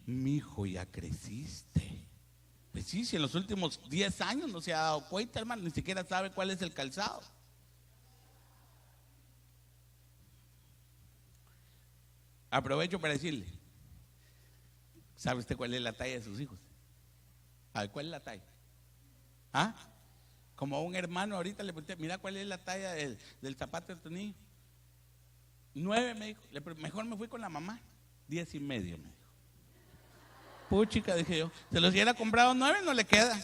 mi hijo, ya creciste. Pues sí, si en los últimos 10 años no se ha dado cuenta, hermano, ni siquiera sabe cuál es el calzado. Aprovecho para decirle, ¿sabe usted cuál es la talla de sus hijos? A ver, ¿cuál es la talla? Como a un hermano ahorita le pregunté, mira cuál es la talla del zapato de tu niño. 9 me dijo, mejor me fui con la mamá. 10.5 me dijo. Puchica, dije yo, se los hubiera comprado 9, no le queda.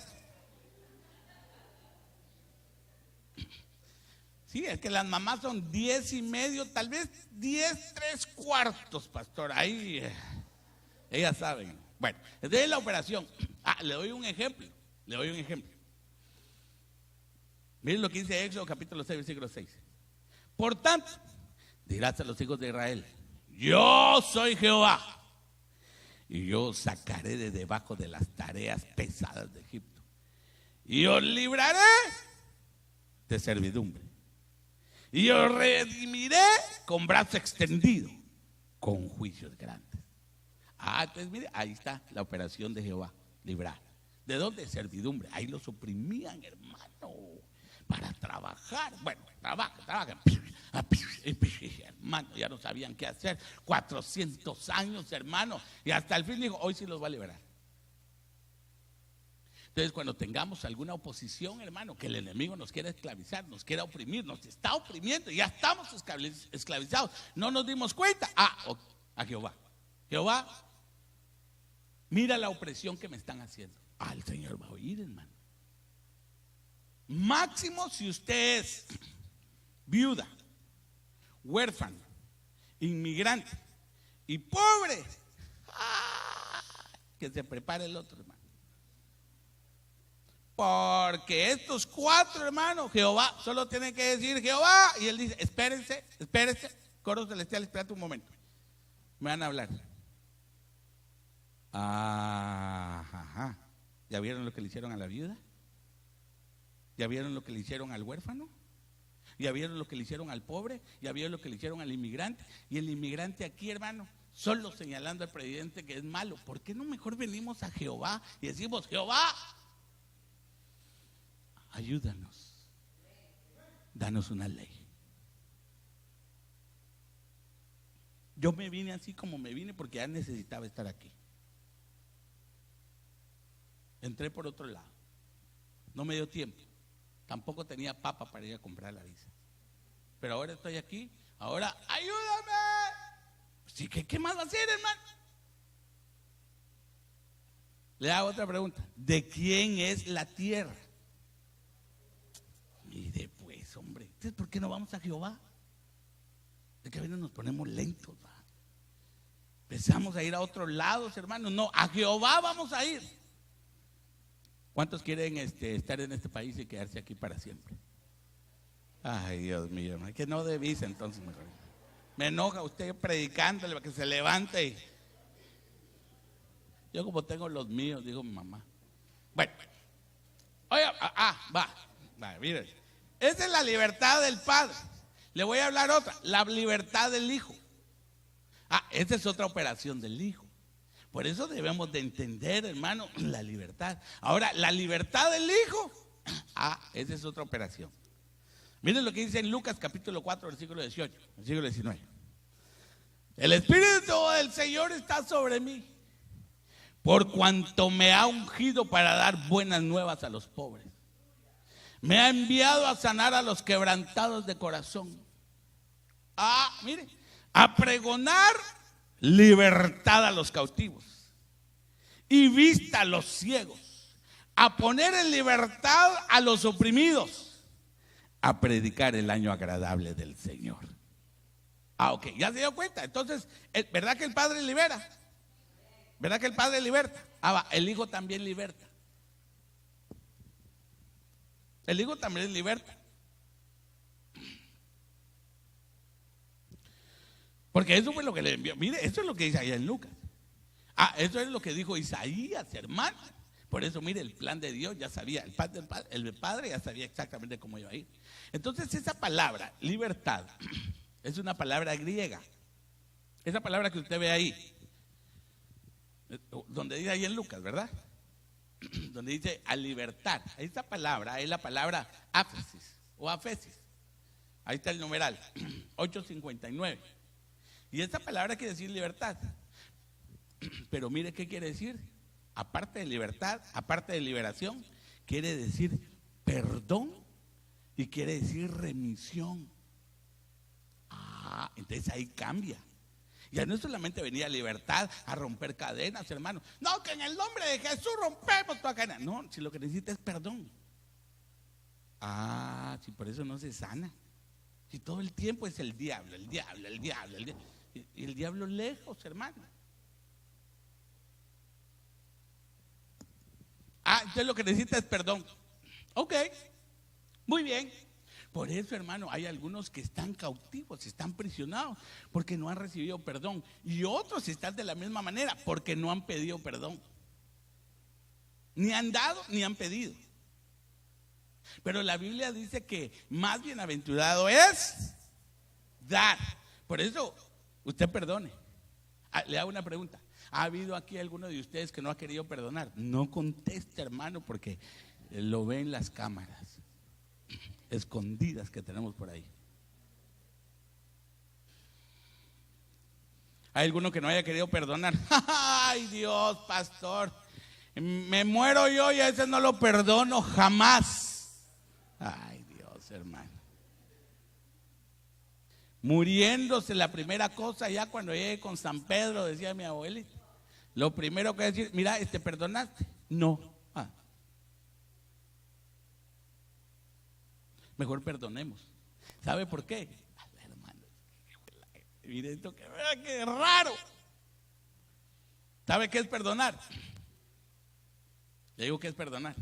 Sí, es que las mamás son 10.5, tal vez 10 3/4, pastor. Ahí ellas saben. Bueno, desde la operación. Le doy un ejemplo. Miren lo que dice Éxodo capítulo 6, versículo 6. Por tanto, dirás a los hijos de Israel: yo soy Jehová, y yo os sacaré de debajo de las tareas pesadas de Egipto, y os libraré de servidumbre, y os redimiré con brazo extendido, con juicios grandes. Entonces mire, ahí está la operación de Jehová, librar. ¿De dónde? Servidumbre. Ahí los oprimían, hermano, para trabajar. Bueno, trabajan. Hermano, ya no sabían qué hacer. 400 años, hermano. Y hasta el fin dijo, hoy sí los va a liberar. Entonces, cuando tengamos alguna oposición, hermano, que el enemigo nos quiera esclavizar, nos quiera oprimir, nos está oprimiendo, ya estamos esclavizados, no nos dimos cuenta. A Jehová. Jehová, mira la opresión que me están haciendo. El Señor va a oír, hermano. Máximo si usted es viuda, huérfano, inmigrante y pobre, que se prepare el otro, hermano. Porque estos 4, hermanos, Jehová, solo tiene que decir Jehová, y él dice, espérense, coros celestiales, espérate un momento, me van a hablar. ¿Ya vieron lo que le hicieron a la viuda? ¿Ya vieron lo que le hicieron al huérfano? ¿Ya vieron lo que le hicieron al pobre? ¿Ya vieron lo que le hicieron al inmigrante? Y el inmigrante aquí, hermano, solo señalando al presidente que es malo. ¿Por qué no mejor venimos a Jehová y decimos, Jehová, ayúdanos, danos una ley? Yo me vine así como me vine porque ya necesitaba estar aquí. Entré por otro lado, no me dio tiempo, tampoco tenía papa para ir a comprar la visa, pero ahora estoy aquí, ahora ayúdame. Sí, ¿qué más va a hacer, hermano? Le hago otra pregunta, ¿de quién es la tierra? Mire pues, hombre, entonces ¿por qué no vamos a Jehová? De que a veces nos ponemos lentos, ¿va? Empezamos a ir a otros lados, hermanos. No, a Jehová vamos a ir. ¿Cuántos quieren estar en este país y quedarse aquí para siempre? Ay, Dios mío, es que no debís entonces mejor. Me enoja usted predicándole para que se levante. Yo como tengo los míos, digo mi mamá. Bueno, oye, va, mire. Esa es la libertad del Padre. Le voy a hablar otra, la libertad del Hijo. Esa es otra operación del Hijo. Por eso debemos de entender, hermano, la libertad. Ahora, la libertad del Hijo, esa es otra operación. Miren lo que dice en Lucas capítulo 4, versículo 18, versículo 19. El Espíritu del Señor está sobre mí, por cuanto me ha ungido para dar buenas nuevas a los pobres. Me ha enviado a sanar a los quebrantados de corazón. Mire, a pregonar libertad a los cautivos y vista a los ciegos, a poner en libertad a los oprimidos, a predicar el año agradable del Señor. Ok, ya se dio cuenta. Entonces, ¿verdad que el Padre libera? ¿Verdad que el Padre liberta? El Hijo también liberta. El Hijo también liberta. Porque eso fue lo que le envió. Mire, eso es lo que dice allá en Lucas. Eso es lo que dijo Isaías, hermano. Por eso, mire, el plan de Dios ya sabía, el Padre ya sabía exactamente cómo iba a ir. Entonces, esa palabra, libertad, es una palabra griega. Esa palabra que usted ve ahí, donde dice ahí en Lucas, ¿verdad? Donde dice a libertar. Esa palabra es la palabra áfesis o afesis. Ahí está el numeral, 859. Y esta palabra quiere decir libertad. Pero mire qué quiere decir. Aparte de libertad, aparte de liberación, quiere decir perdón y quiere decir remisión. Entonces ahí cambia. Ya no solamente venía libertad a romper cadenas, hermano. No, que en el nombre de Jesús rompemos toda cadena. No, si lo que necesita es perdón. Si por eso no se sana. Si todo el tiempo es el diablo. Y el diablo lejos, hermano. Entonces lo que necesita es perdón. Ok, muy bien. Por eso, hermano, hay algunos que están cautivos, están prisionados, porque no han recibido perdón. Y otros están de la misma manera, porque no han pedido perdón. Ni han dado, ni han pedido. Pero la Biblia dice que más bienaventurado es dar. Por eso, usted perdone. Le hago una pregunta. ¿Ha habido aquí alguno de ustedes que no ha querido perdonar? No conteste, hermano, porque lo ven las cámaras escondidas que tenemos por ahí. ¿Hay alguno que no haya querido perdonar? Ay, Dios, pastor, me muero yo y a ese no lo perdono jamás. Ay, Dios, hermano. Muriéndose la primera cosa, ya cuando llegue con San Pedro, decía mi abuelita, lo primero que decir, mira, ¿perdonaste? No. Mejor perdonemos. ¿Sabe por qué? Hermano, mire esto, que raro. ¿Sabe qué es perdonar? Le digo que es perdonar.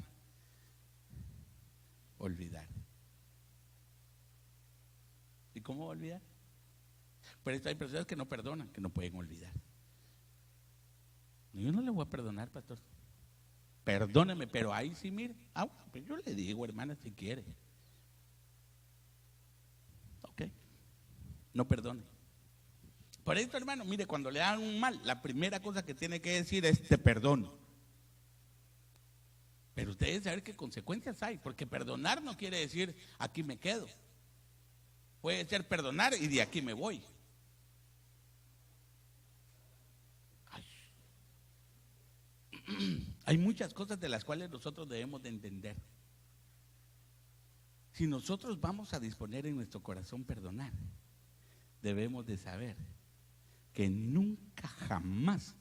Olvidar. ¿Y cómo olvidar? Por eso hay personas que no perdonan, que no pueden olvidar. Yo no le voy a perdonar, pastor. Perdóneme, pero ahí sí, mire. Pues yo le digo, hermana, si quiere. Ok. No perdone. Por eso, hermano, mire, cuando le hagan un mal, la primera cosa que tiene que decir es te perdono. Pero usted debe saber qué consecuencias hay, porque perdonar no quiere decir aquí me quedo. Puede ser perdonar y de aquí me voy. Hay muchas cosas de las cuales nosotros debemos de entender. Si nosotros vamos a disponer en nuestro corazón perdonar, debemos de saber que nunca jamás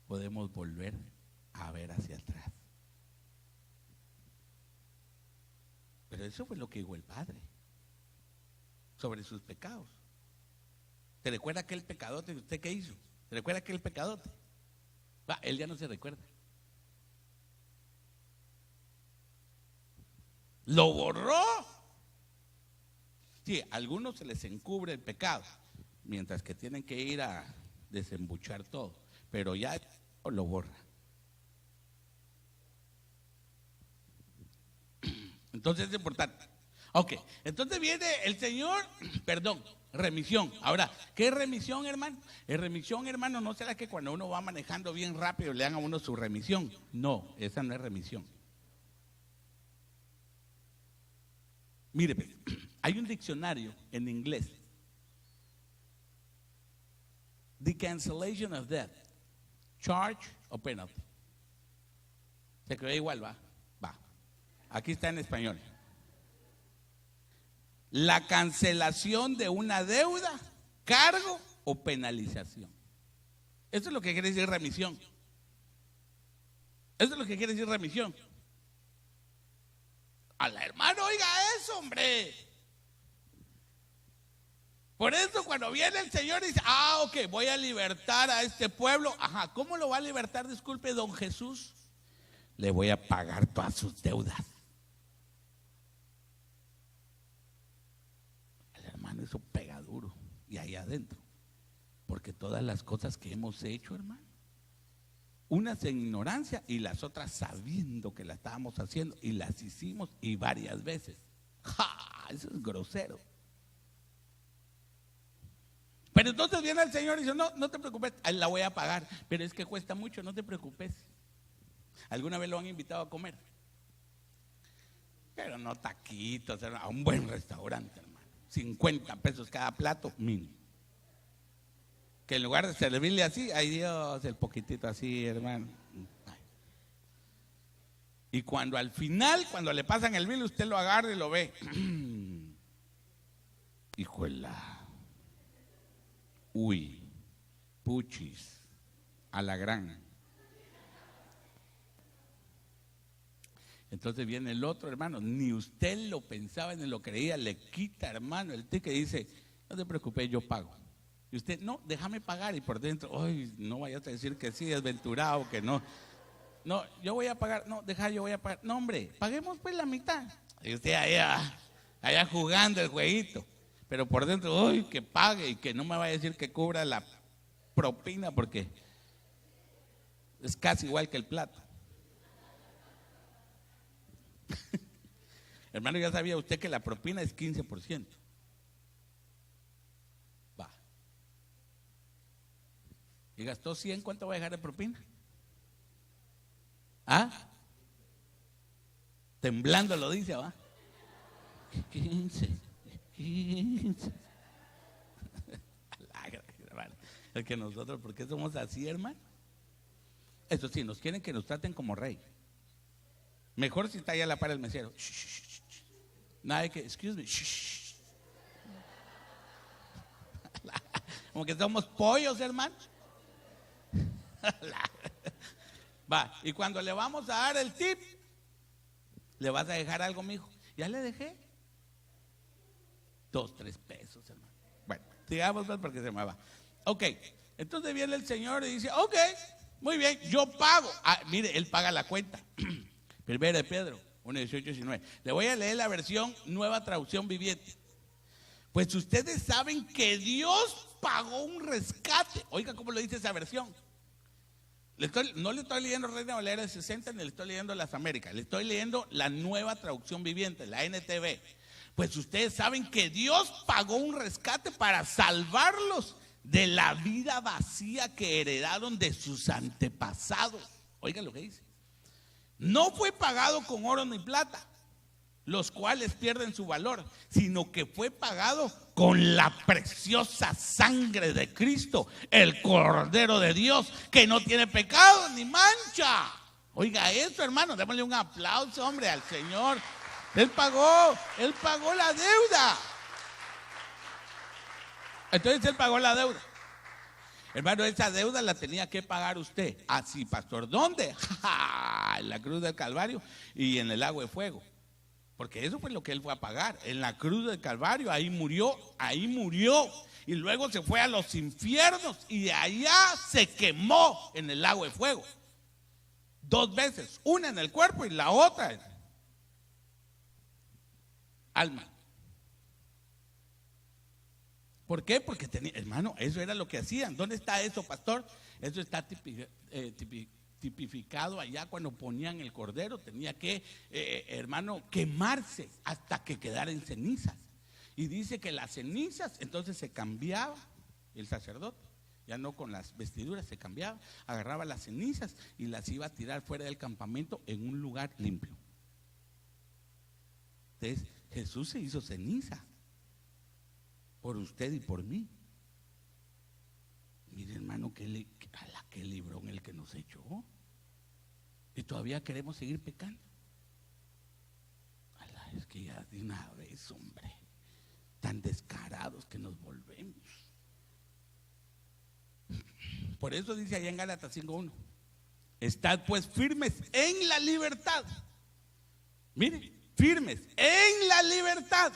podemos volver a ver hacia atrás. Pero eso fue lo que dijo el Padre sobre sus pecados. ¿Se recuerda aquel pecadote que usted qué hizo? ¿Se recuerda aquel pecadote? Él ya no se recuerda. Lo borró. Sí, a algunos se les encubre el pecado, mientras que tienen que ir a desembuchar todo, pero ya lo borra. Entonces es importante. Ok, entonces viene el Señor, perdón, remisión. Ahora, ¿qué es remisión, hermano? Remisión, hermano, ¿no será que cuando uno va manejando bien rápido le dan a uno su remisión? No, esa no es remisión. Mire, hay un diccionario en inglés. The cancellation of debt, charge or penalty. Se quedó igual, va. Aquí está en español. La cancelación de una deuda, cargo o penalización. Eso es lo que quiere decir remisión. Eso es lo que quiere decir remisión. A la hermana, oiga eso, hombre. Por eso cuando viene el Señor dice, ok, voy a libertar a este pueblo. Ajá, ¿cómo lo va a libertar? Disculpe, don Jesús. Le voy a pagar todas sus deudas. Hermano, eso pega duro. Y ahí adentro. Porque todas las cosas que hemos hecho, hermano, unas en ignorancia y las otras sabiendo que las estábamos haciendo, y las hicimos y varias veces. ¡Ja! Eso es grosero. Pero entonces viene el Señor y dice, no te preocupes, la voy a pagar, pero es que cuesta mucho, no te preocupes. ¿Alguna vez lo han invitado a comer? Pero no taquitos, a un buen restaurante, hermano. 50 pesos cada plato, mínimo. Que en lugar de servirle así, ay Dios, el poquitito así, hermano. Y cuando al final, cuando le pasan el bill, usted lo agarra y lo ve. Híjola. Uy, puchis, a la gran. Entonces viene el otro, hermano, ni usted lo pensaba ni lo creía, le quita, hermano, el ticket y dice, no te preocupes, yo pago. Y usted, no, déjame pagar, y por dentro, ay, no vayas a decir que sí, desventurado, que no. No, yo voy a pagar, no, yo voy a pagar. No, hombre, paguemos pues la mitad. Y usted allá jugando el jueguito. Pero por dentro, ay, que pague y que no me vaya a decir que cubra la propina porque es casi igual que el plato. Hermano, ya sabía usted que la propina es 15%. Va. Y gastó 100, ¿cuánto va a dejar de propina? Temblando lo dice, ¿va? 15. Es que nosotros, ¿por qué somos así, hermano? Eso sí, nos quieren que nos traten como rey. Mejor si está allá a la par el mesero. Nada de que, excuse me. Como que somos pollos, hermano. Va, y cuando le vamos a dar el tip, ¿le vas a dejar algo, mijo? Ya le dejé 2, 3 pesos, hermano. Bueno, sigamos pues porque se me va. Ok, entonces viene el Señor y dice, ok, muy bien, yo pago. Mire, Él paga la cuenta. Primera de Pedro 1:18-19. Le voy a leer la versión Nueva Traducción Viviente. Pues ustedes saben que Dios pagó un rescate. Oiga, ¿cómo lo dice esa versión? No le estoy leyendo Reina Valera de 60, ni le estoy leyendo las Américas. Le estoy leyendo la Nueva Traducción Viviente, la NTV. Pues ustedes saben que Dios pagó un rescate para salvarlos de la vida vacía que heredaron de sus antepasados. Oiga lo que dice. No fue pagado con oro ni plata, los cuales pierden su valor, sino que fue pagado con la preciosa sangre de Cristo, el Cordero de Dios, que no tiene pecado ni mancha. Oiga eso, hermano, démosle un aplauso, hombre, al Señor. Él pagó la deuda. Entonces Él pagó la deuda. Hermano, esa deuda la tenía que pagar usted. Así, pastor, ¿dónde? En la cruz del Calvario y en el lago de fuego. Porque eso fue lo que Él fue a pagar. En la cruz del Calvario, ahí murió. Y luego se fue a los infiernos y de allá se quemó en el lago de fuego. 2 veces, una en el cuerpo y la otra. alma. ¿Por qué? Porque tenía, hermano, eso era lo que hacían. ¿Dónde está eso, pastor? Eso está tipificado allá cuando ponían el cordero. Tenía que, hermano, quemarse hasta que quedara en cenizas. Y dice que las cenizas, entonces se cambiaba el sacerdote. Ya no con las vestiduras, se cambiaba, agarraba las cenizas y las iba a tirar fuera del campamento en un lugar limpio. Entonces Jesús se hizo ceniza por usted y por mí. Mire, hermano, qué librón el que nos echó. Y todavía queremos seguir pecando. Es que ya de una vez, hombre, tan descarados que nos volvemos. Por eso dice allá en Gálatas 5:1: estad pues firmes en la libertad. Mire, firmes en la libertad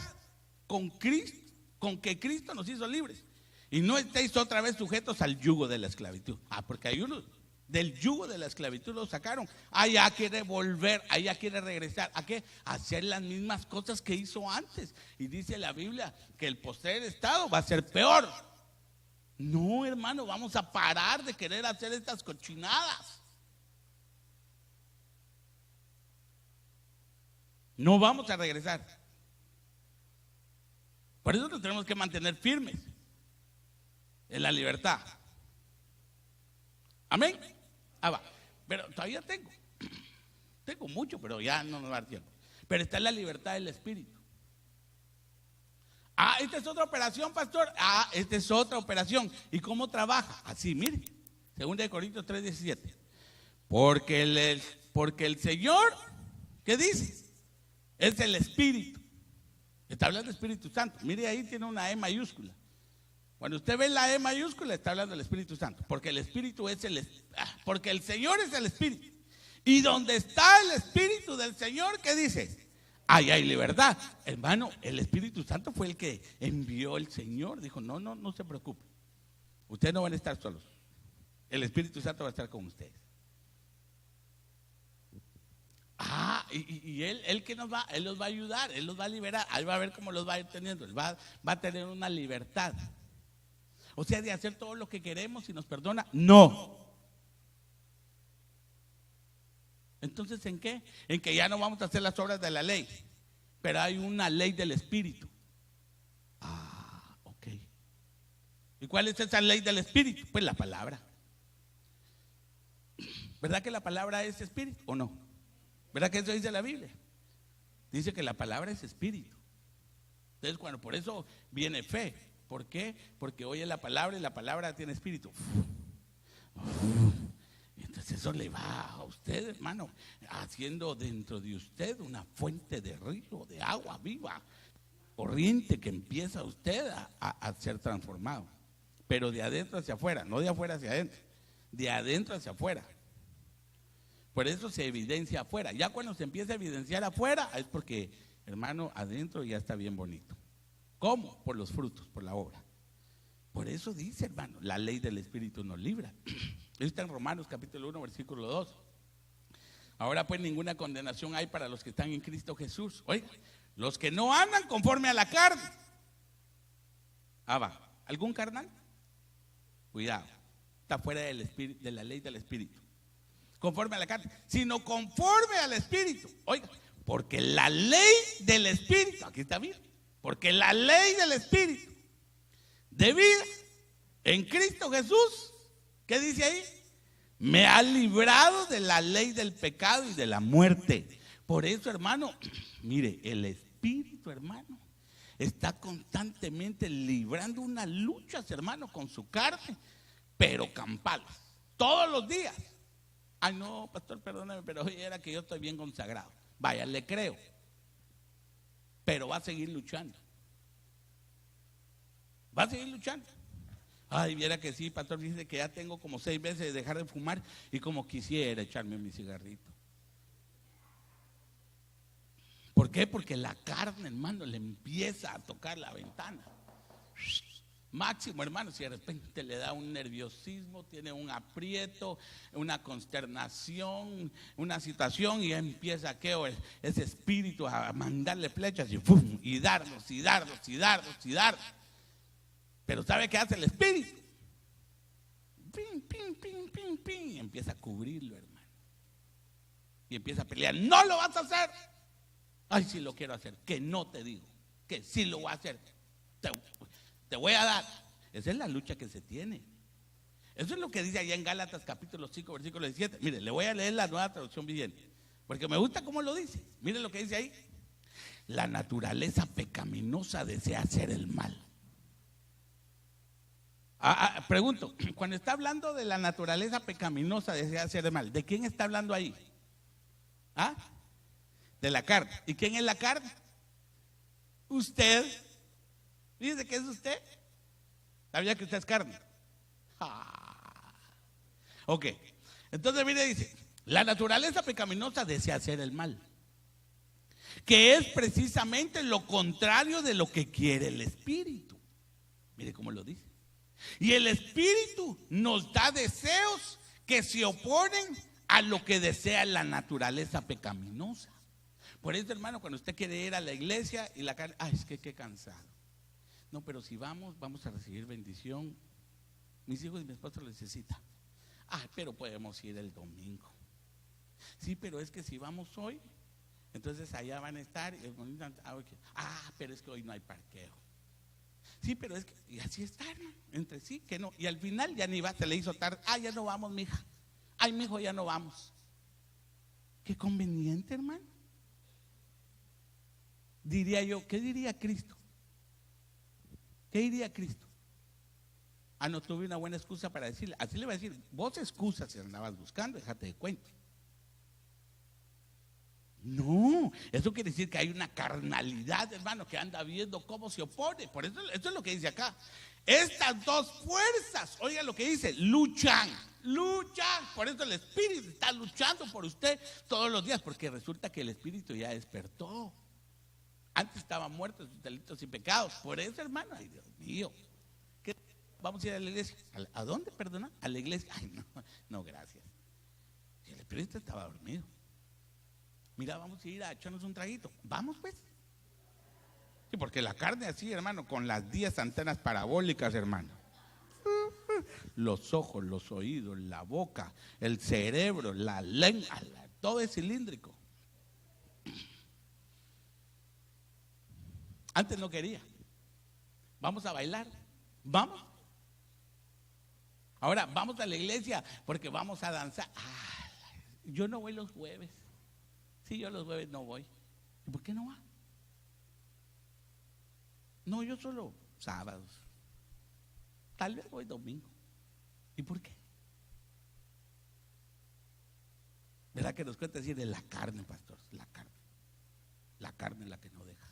con Cristo, con que Cristo nos hizo libres. Y no estéis otra vez sujetos al yugo de la esclavitud. Porque hay unos del yugo de la esclavitud lo sacaron. Allá quiere volver, allá quiere regresar. ¿A qué? A hacer las mismas cosas que hizo antes. Y dice la Biblia que el postrer estado va a ser peor. No, hermano, vamos a parar de querer hacer estas cochinadas. No vamos a regresar. Por eso nos tenemos que mantener firmes en la libertad. Amén. Va. Pero todavía tengo mucho, pero ya no nos va a dar tiempo. Pero está en la libertad del espíritu. Esta es otra operación, pastor. Esta es otra operación. ¿Y cómo trabaja? Así, mire, 2 Corintios 3:17. Porque el Señor, ¿qué dice? Es el Espíritu. Está hablando del Espíritu Santo. Mire, ahí tiene una E mayúscula. Cuando usted ve la E mayúscula, está hablando del Espíritu Santo. Porque el Espíritu es porque el Señor es el Espíritu. Y donde está el Espíritu del Señor, ¿qué dice? Ahí hay libertad. Hermano, el Espíritu Santo fue el que envió el Señor. Dijo, no se preocupe. Ustedes no van a estar solos. El Espíritu Santo va a estar con ustedes. Y él que nos va, Él los va a ayudar, Él los va a liberar. Él va a ver cómo los va a ir teniendo. Él va a tener una libertad. O sea, de hacer todo lo que queremos y nos perdona. No. Entonces, ¿en qué? En que ya no vamos a hacer las obras de la ley, pero hay una ley del Espíritu. Ok. ¿Y cuál es esa ley del Espíritu? Pues la palabra. ¿Verdad que la palabra es espíritu o no? ¿Verdad que eso dice la Biblia? Dice que la palabra es espíritu. Entonces, por eso viene fe. ¿Por qué? Porque oye la palabra y la palabra tiene espíritu. Entonces eso le va a usted, hermano, haciendo dentro de usted una fuente de río, de agua viva, corriente que empieza usted a ser transformado. Pero de adentro hacia afuera, no de afuera hacia adentro, de adentro hacia afuera. Por eso se evidencia afuera. Ya cuando se empieza a evidenciar afuera es porque, hermano, adentro ya está bien bonito. ¿Cómo? Por los frutos, por la obra. Por eso dice, hermano, la ley del Espíritu nos libra. Está en Romanos capítulo 1, versículo 2. Ahora pues ninguna condenación hay para los que están en Cristo Jesús. Oiga, los que no andan conforme a la carne. Va. ¿Algún carnal? Cuidado. Está fuera del espíritu, de la ley del Espíritu. Conforme a la carne, sino conforme al Espíritu. Oiga, porque la ley del Espíritu, aquí está bien, porque la ley del Espíritu de vida en Cristo Jesús, ¿qué dice ahí? Me ha librado de la ley del pecado y de la muerte. Por eso, hermano, mire, el Espíritu, hermano, está constantemente librando unas luchas, hermano, con su carne, pero campales, todos los días. Ay, no, pastor, perdóname, pero hoy era que yo estoy bien consagrado. Vaya, le creo, pero va a seguir luchando. Va a seguir luchando. Ay, viera que sí, pastor, dice que ya tengo como 6 meses de dejar de fumar y como quisiera echarme mi cigarrito. ¿Por qué? Porque la carne, hermano, le empieza a tocar la ventana. Máximo, hermano, si de repente le da un nerviosismo, tiene un aprieto, una consternación, una situación, y empieza ese espíritu a mandarle flechas y ¡pum! Y dardos, y dardos, y dardos, y dardos. Pero ¿sabe qué hace el espíritu? Pim, pim, pim, pim, pim, y empieza a cubrirlo, hermano. Y empieza a pelear. ¡No lo vas a hacer! Ay, sí lo quiero hacer. Que no te digo. Que sí lo voy a hacer. Te voy a dar. Esa es la lucha que se tiene. Eso es lo que dice allá en Gálatas capítulo 5 versículo 17. Mire, le voy a leer la Nueva Traducción Viviente, porque me gusta cómo lo dice. Mire lo que dice ahí. La naturaleza pecaminosa desea hacer el mal. Pregunto, cuando está hablando de la naturaleza pecaminosa desea hacer el mal, ¿de quién está hablando ahí? ¿Ah? De la carne. ¿Y quién es la carne? Usted. Dice que es usted. ¿Sabía que usted es carne? Ok. Entonces mire, dice, la naturaleza pecaminosa desea hacer el mal, que es precisamente lo contrario de lo que quiere el espíritu. Mire cómo lo dice. Y el espíritu nos da deseos que se oponen a lo que desea la naturaleza pecaminosa. Por eso, hermano, cuando usted quiere ir a la iglesia y la carne, ay, es que qué cansado. No, pero si vamos a recibir bendición. Mis hijos y mi esposo lo necesitan. Ah, pero podemos ir el domingo. Sí, pero es que si vamos hoy, entonces allá van a estar. Pero es que hoy no hay parqueo. Sí, pero es que, y así está, hermano, entre sí, que no. Y al final ya ni va, se le hizo tarde. Ah, ya no vamos, mija. Ay, mijo, ya no vamos. Qué conveniente, hermano. Diría yo, ¿qué diría Cristo? ¿Qué diría Cristo? Ah, no tuve una buena excusa para decirle. Así le va a decir, vos excusas si andabas buscando, déjate de cuenta. No, eso quiere decir que hay una carnalidad, hermano, que anda viendo cómo se opone. Por eso es lo que dice acá. Estas dos fuerzas, oiga lo que dice, luchan. Por eso el espíritu está luchando por usted todos los días, porque resulta que el espíritu ya despertó. Antes estaba muerto en sus delitos y pecados. Por eso, hermano, ay Dios mío, ¿qué? Vamos a ir a la iglesia. ¿A dónde, perdona? A la iglesia. Ay, no, gracias. El espíritu estaba dormido. Mira, vamos a ir a echarnos un traguito. Vamos, pues. Sí, porque la carne así, hermano, con las 10 antenas parabólicas, hermano. Los ojos, los oídos, la boca, el cerebro, la lengua, todo es cilíndrico. Antes no quería. Vamos a bailar. Vamos. Ahora vamos a la iglesia porque vamos a danzar. Yo no voy los jueves. Sí, yo los jueves no voy. ¿Y por qué no va? No, yo solo sábados. Tal vez voy domingo. ¿Y por qué? ¿Verdad que nos cuesta decir de la carne, pastor? La carne. La carne es la que no deja.